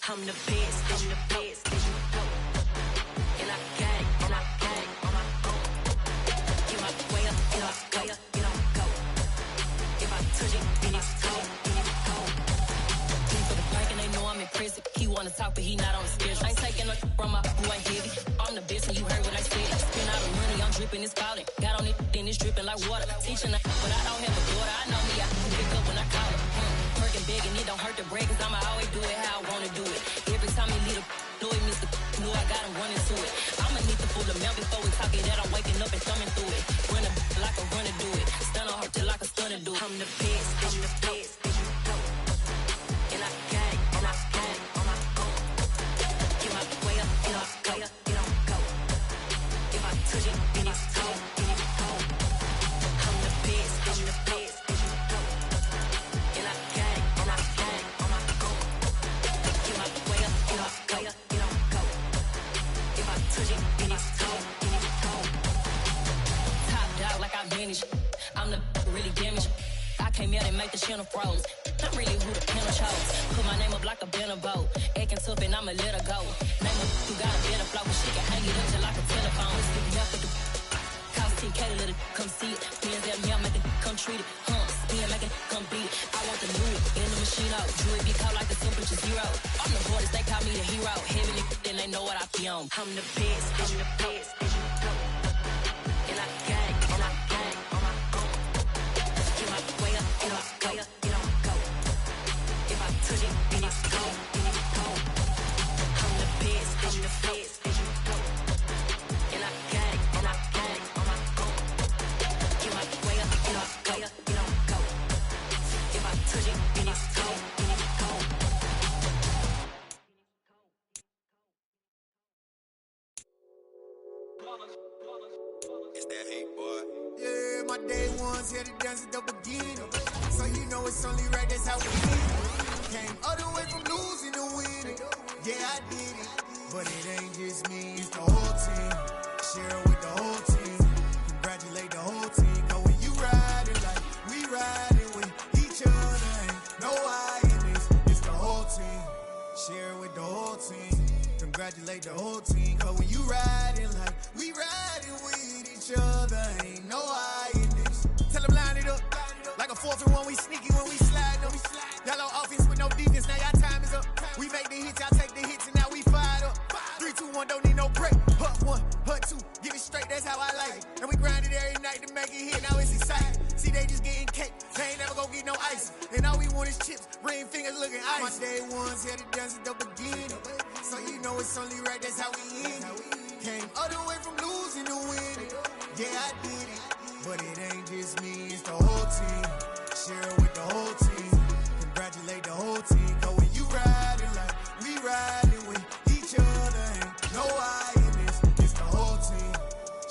I'm the best, as you know. And I got it, on my own. Get my way up, get my go. If I touch it, then it's cold. For the park and they know I'm impressive. He wanna talk, but he not on the schedule. Ain't taking a from my who ain't heavy. I'm the best, and you heard what I said. Spend all the money, I'm dripping, it's falling. Got on it, then it's dripping like water. Teaching, but I don't have a daughter. I know me, I can pick up when I call it. Working big, and it don't hurt to break, cause I'ma always do it how I wanna do it. Every time he lead a know he missed the knew I got him running to it. I'ma need to pull the mail before we talk it that I'm waking up and thumbing through it. Run a like a runner do it. Stun on her till like a stunner do it. I'm the best, I'm the best, as you know. And I got it, on my own. Get my and make the channel froze. I'm really who the panel chose. Put my name up like a banner boat. Acting tough and I'ma let her go. Name her who got a better flow, but she can hang it up just like a telephone. Stick me up with the cost 10K to let it come see it. Hands at me, I make it come treat it. Spin, make it come beat it. I want the new in the machine out. Jewelry be caught like the temperature zero. I'm the boys, they call me the hero. Heaven, then they know what I be on. I'm the best, I'm the best. And I got it, and I got it on my own. Get my way up, get my way up, get on go. If I touch it, then it's gone, then it's gone. I'm the best, I'm the best. And I got it, and I got it on my own. Get my way up, get my way up, get on go. If I touch it, then it's gone, then it's gone. It's that hate, boy. Yeah, my day ones here to dance at the beginning. So you know it's only right, that's how we live. Came all the way from losing to winning. Yeah, I did it. But it ain't just me, it's the whole team. Share it with the whole team. Congratulate the whole team. Cause when you riding like we riding with each other, ain't no I in this. It's the whole team. Share it with the whole team. Congratulate the whole team. Cause when you riding like we riding with each other, ain't no I in this. Tell them line it up. Like a 4-1, we sneaky when we slide them. Y'all on offense with no defense, now y'all time is up. We make the hits, y'all take the hits, and now we fired up. 3, 2, 1, don't need no break. Hut 1, hut 2, give it straight, that's how I like it. And we grind it every night to make it hit, now it's exciting. See, they just getting cake, they ain't never gonna get no ice. And all we want is chips, ring fingers looking ice. My day ones here to dance at the beginning. So you know it's only right, that's how we end it. Came all the way from losing to winning. Yeah, I did it. But it ain't just me, it's the whole team. Share it with the whole team. Congratulate the whole team. Cause when you riding like we riding with each other, ain't no I in this. It's the whole team.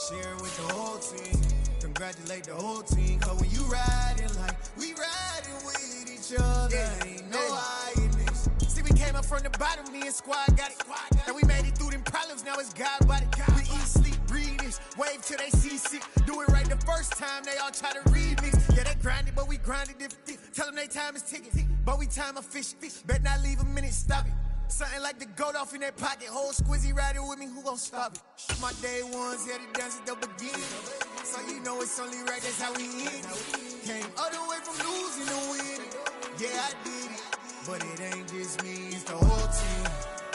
Share it with the whole team. Congratulate the whole team. Cause when you riding like we riding with each other, ain't no I in this. See, we came up from the bottom, me and squad got it. And we made it through them problems, now it's God body. We eat, sleep, breathe this. Wave till they see sick. Do it right the first time, they all try to remix. Yeah, they grinded, but we grinded different. Tell them they time is ticking, but we time efficient. Bet not leave a minute, stop it. Something like the goat off in their pocket. Whole squizzy riding with me, who gon' stop it? My day ones here to dance at the beginning. So you know it's only right, that's how we end it. Came all the way from losing to winning. Yeah, I did it. But it ain't just me, it's the whole team.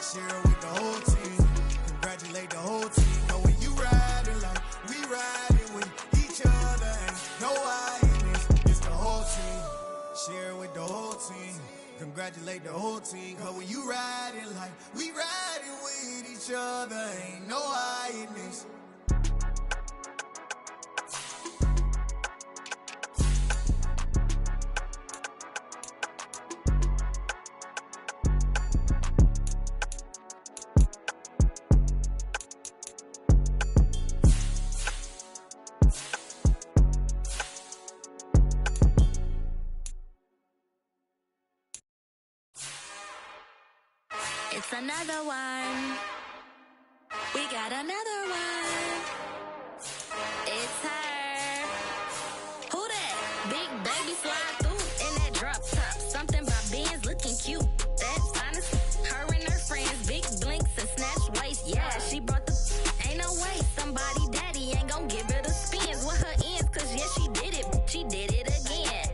Share it with the whole team. Congratulate the whole team. Cause when you riding like we riding with each other, ain't no I in this. It's the whole team. Share it with the whole team. Congratulate the whole team. Cause when you riding like we riding with each other, ain't no I in this. It's another one. We got another one. It's her. Who that? Big baby slide through in that drop top. Something by Benz looking cute. That's honest. Her and her friends, big blinks and snatch waist. Yeah, she brought the. Ain't no way somebody daddy ain't gon' give her the spins with her ends. Cause yeah, she did it. She did it again.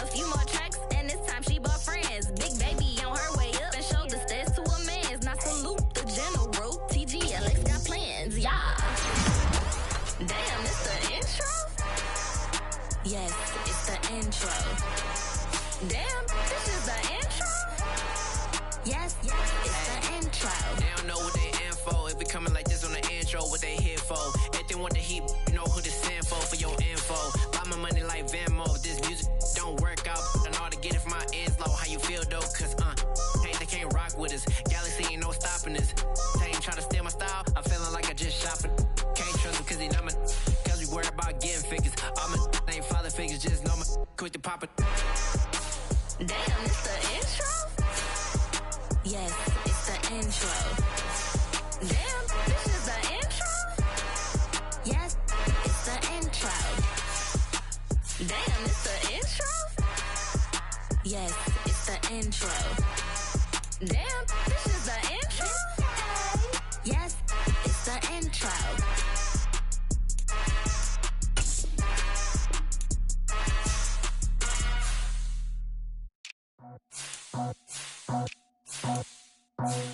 A few more tracks and this time she bought friends. Big baby on her way up and showed the stairs to a man's. Now salute the general. TGLX got plans, yeah. Damn, it's the intro? Yes, it's the intro. Damn, this is the intro? Yes, it's the intro. They don't know what they in for. If we coming like this on the intro, what they here for? If they want the heat, you know who to send for your info. Buy my money like Venmo. If this music don't work out, I know how to get it from my ends low. How you feel though? Cause hey, they can't rock with us. Galaxy ain't no stopping us. They ain't trying to steal my style. I'm feeling like I just shopping. Can't trust him cause he not my. Cause we worried about getting figures. All my ain't father figures, just know my quick to pop it. Damn, it's the intro? Yes, it's the intro. Damn, this is the intro? Yes, it's the intro. Damn, it's the intro? Yes, it's the intro. Damn, this is the intro? Yes, it's the intro.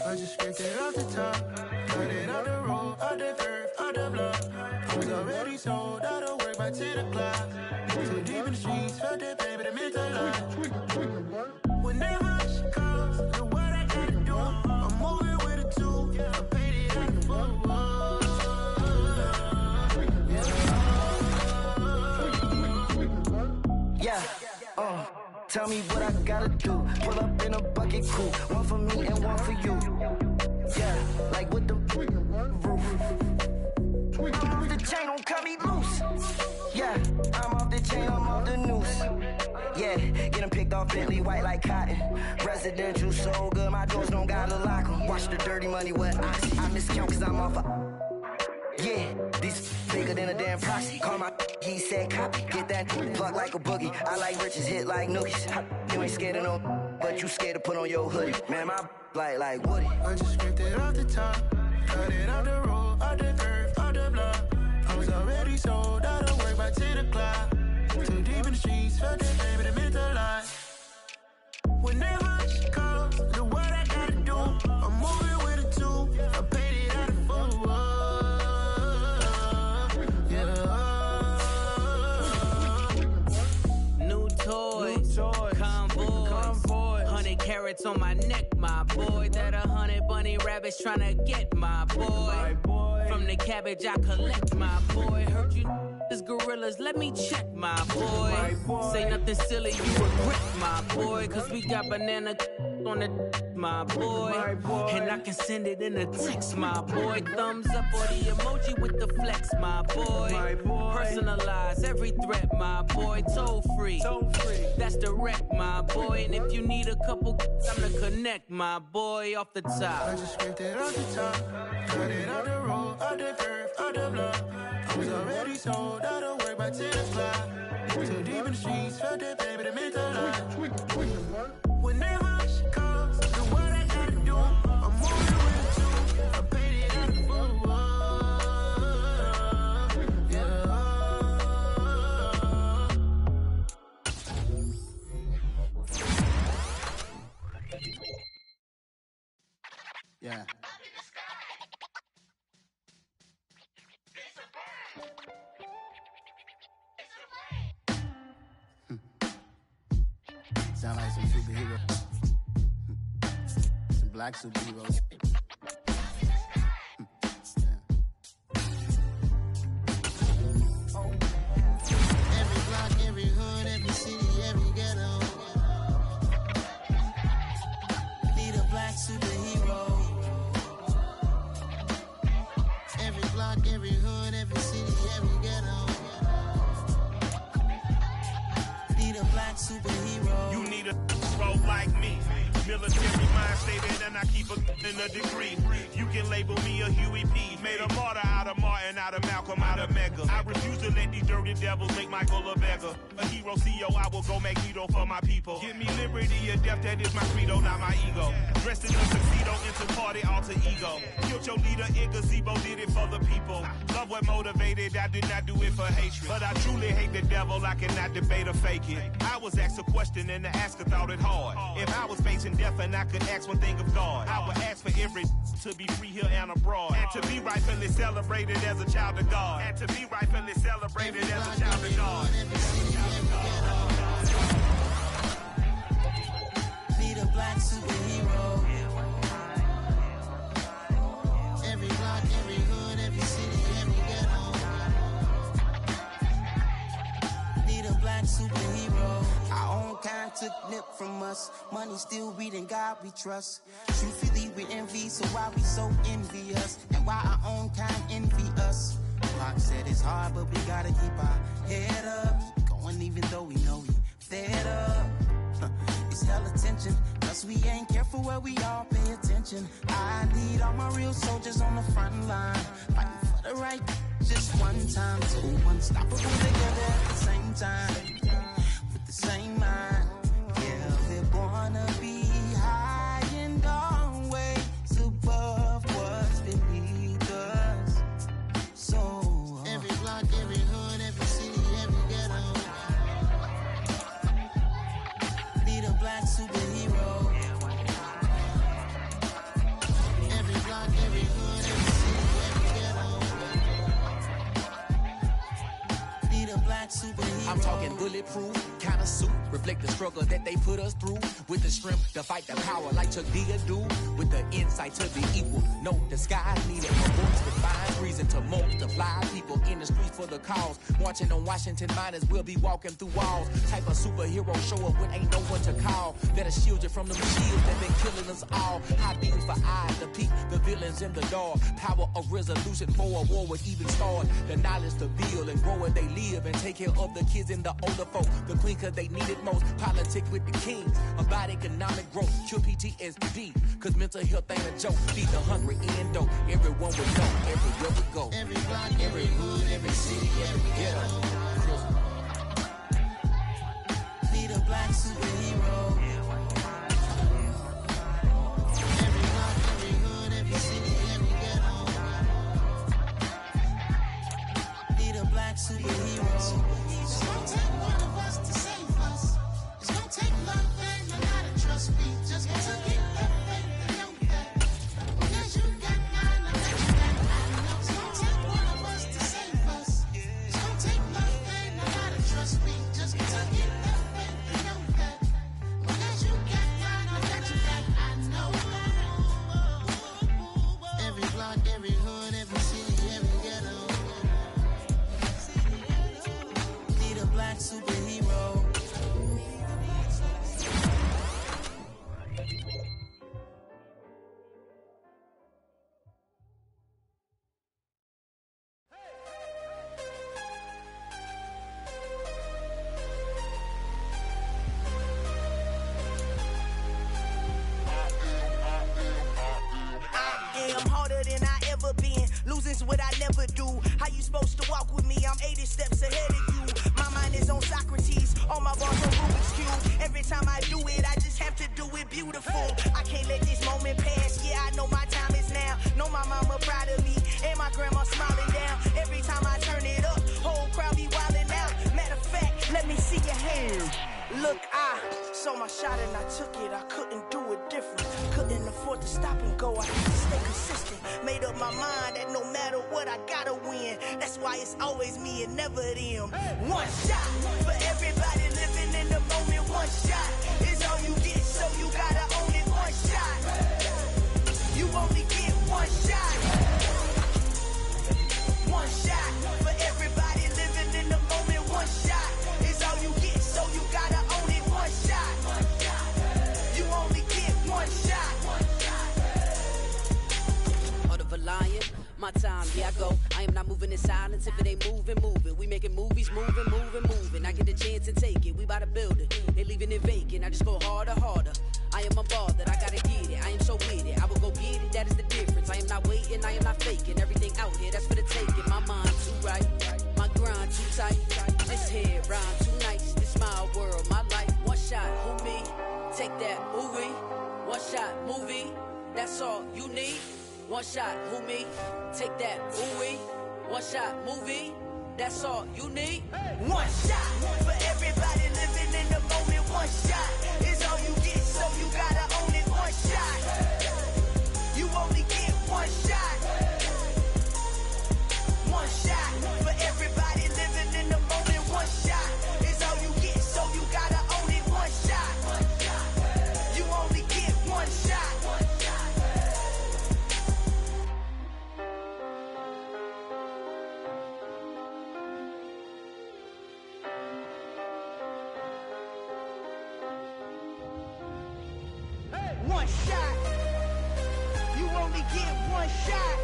I just scraped it off the top, cut it off the road, off the curve, off the block. I was already sold out of work by 10 o'clock. Too deep in the streets, felt that pain, but it meant a lot. Whenever she calls, know what I gotta do. I'm moving with a two, I paid it out the full. Yeah, tell me what I gotta do. Pull up in a bucket crew, one for me and one for you. Yeah, like with the roof. I'm off the chain, don't cut me loose. Yeah, I'm off the chain, I'm off the noose. Yeah, getting picked off Bentley white like cotton. Residential so good, my doors don't gotta lock 'em. Watch the dirty money with oxy. I miscount cause I'm off yeah, these bigger than a damn proxy. Call my he said copy. Get that plug like a boogie. I like riches, hit like nookies. You ain't scared of no, but you scared to put on your hoodie. Man, my like Woody. I just scraped it off the top, cut it off the road, off the curve, off the block. I was already sold out of work by 10 o'clock. Too deep in the streets, felt that pain, but it meant a lot. Whenever she calls, know what I gotta do. I'm moving with a two, I paid it out of full. Toys, convoy, 100 carats on my neck, my boy. That 100 bunny rabbits tryna get my boy. From the cabbage I collect, my boy. Heard you is gorillas, let me check, my boy. Say nothing silly, you regret, my boy. Cause we got banana on the my boy. And I can send it in a text, my boy. Thumbs up or the emoji with the flex, my boy. Personalize every threat, my boy. Toll free. That's direct, my boy. And if you need a couple, I'm to connect, my boy, off the top. I just scraped it off the top, cut it off the road, off the curve, off the block. I was already sold out of work by 10 o'clock. Too deep in the streets, felt that pain, but it meant a lot. Whenever she calls, know what I gotta do. I'm moving with a two, I paid it out of full. Yeah. Sound like some superhero. Some black superheroes. Every block, every hood, every city, every ghetto. Need a black superhero. Every block, every hood, every city, every ghetto. Need a black superhero. You need a roll like me. Military mind stated and I keep in a degree. You can label me a Huey P. Made a martyr out of Martin, out of Malcolm, out of Mega. I refuse to let these dirty devils make Michael a beggar. A hero CEO, I will go Magneto for my people. Give me liberty or death, that is my credo, not my ego. Dressed in a tuxedo, into party, alter ego. Killed your leader in gazebo, did it for the people. Love what motivated, I did not do it for hatred. But I truly hate the devil, I cannot debate or fake it. I was asked a question and the asker thought it hard. If I was facing death and I could ask one thing of God, I would ask for every to be free here and abroad. And to be rightfully celebrated as a child of God. And to be rightfully celebrated as a child of God. Need a black superhero. Every block, every hood, every city, every ghetto. Need a black superhero. Our own kind took nip from us. Money still reading God we trust. Truthfully we envy, so why we so envious? And why our own kind envy us? Pac said it's hard, but we gotta keep our head up. Going even though we know we fed up. It's hell attention, cause we ain't careful where we all pay attention. I need all my real soldiers on the front line, fighting for the right just one time. So unstoppable together at the same time, with the same mind. Yeah, superhero. I'm talking bulletproof, kind of suit, reflect the struggle that they put us through. With the strength to fight the power like Chuck D do. With the insight to be equal, no disguise needed. For voice to find reason to multiply. People in the streets for the cause. Marching on Washington miners will be walking through walls. Type of superhero show up when ain't no one to call. That'll shield you from them shields that been killing us all. High beam for eyes to peek the villains in the dark. Power of resolution for a war would even start. The knowledge to build and grow where they live and take care of the kids and the older folk. The queen cause they need it most. Politic with the kings about economic growth. Cure PTSD cause mental health ain't a joke. Feed the hungry and dope. Everyone would know everywhere we go. Every block, every hood, every city, every ghetto. Need a black superhero. Every block, every hood, every city, every ghetto. Need a black superhero. It's gonna take one of us to save us. It's gonna take love and a lot of trust me. Just to get that faith and know that. Because you got mine, I got you back. It's gonna take one of us to save us. It's gonna take love and a lot of trust me. Just to get that faith and know that. Because you got mine, I got you back. I know. Every block, every hood, every city, every ghetto. Need a black superhero. I'm harder than I ever been. Losing's what I never do. How you supposed to walk with me? I'm 80 steps ahead of you. My mind is on Socrates. All my bars on Rubik's Cube. Every time I do it, I just have to do it beautiful. I can't let this moment pass. Yeah, I know my time is now. Know my mama proud of me. And my grandma smiling down. Every time I turn it up, whole crowd be wildin' out. Matter of fact, let me see your hands. Look, I saw my shot and I took it. I couldn't do it different. Couldn't afford to stop and go. I had to stay consistent. Made up my mind that no matter what, I gotta win. That's why it's always me and never them. One shot for everybody living in the moment. One shot is all you get, so you gotta own it. One shot. You only get one shot. One shot for everybody living in the moment. One shot is all you get, so you gotta own it. One shot. You only get one shot. Of a lion, my time, here I go. I am not moving in silence. If it ain't moving, moving. We making movies, moving, moving, moving. I get a chance to take it. We bout to build it. They leaving it vacant. I just go harder, harder. I am unbothered. I gotta get it. I am so with it. I will go get it. That is the difference. I am not waiting. I am not faking. Everything out here, that's for the taking. My mind too right. My grind too tight. This head rhyme too nice. This my world, my life. One shot, who me? Take that, ooh wee. One shot, movie. That's all you need. One shot, who me? Take that, ooh wee. One shot, movie. That's all you need. One shot for everybody living in the moment. One shot is all you get, so you gotta own it. One shot. You only get one shot. One shot for everybody living in the moment. One shot is all you get, so you gotta own it. One shot. You only get one shot. One shot. You only get one shot.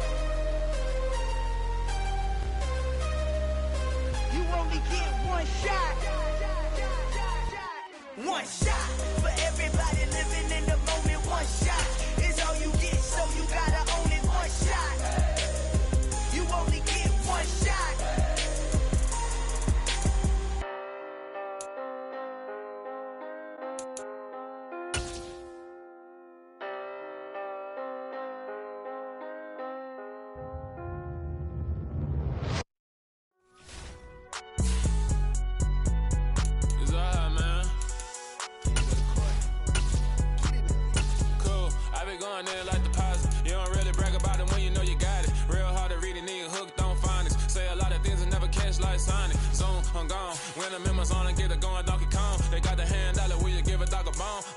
You only get one shot. One shot for everybody living in the moment. One shot is all you get, so you gotta own it. One shot. You only get one shot. It's alright, man.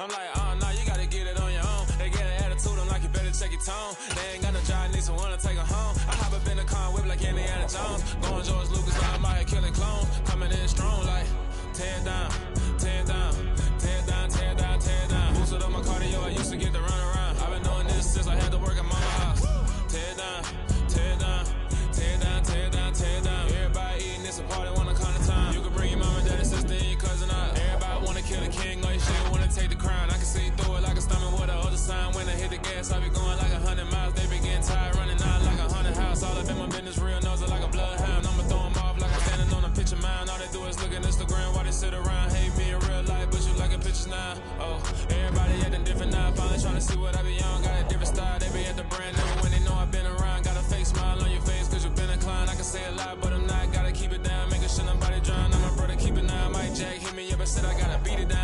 I'm like, oh, no, you gotta get it on your own. They get an attitude, I'm like, you better check your tone. They ain't got no job, need someone to take her home. I hop up in the car, whip like Indiana Jones. Going George Lucas, like I'm out here killing clones. Coming in strong, like, tear down, tear down, tear down, tear down, tear down. Boosted up my cardio, I used to get to run around. I've been doing this since I had to work at mama's house. Tear down, tear down, tear down, tear down, tear down. Everybody eating, it's a party, wanna come to time. You can bring your mama, daddy, sister, and your cousin out. Everybody wanna kill the king, or your shit wanna take the crown. I can see through it like a stomach with a other sign. When I hit the gas, I be going like 100 miles. They be getting tired, running out like 100 house. All up in my business, real nose like a bloodhound. I'ma throw them off like I'm standing on a picture mound. All they do is look at Instagram while they sit around. Hate me in real life, but you liking pictures now. Oh, everybody acting different now. Finally trying to see what I be on. Got a different style, they be at the brand new when they know I've been around. Got a fake smile on your face cause you been inclined. I can say a lot, but I'm not. Gotta keep it down, making sure nobody drown. I'm my brother, keep it now. Mike Jack hit me up and said I gotta beat it down.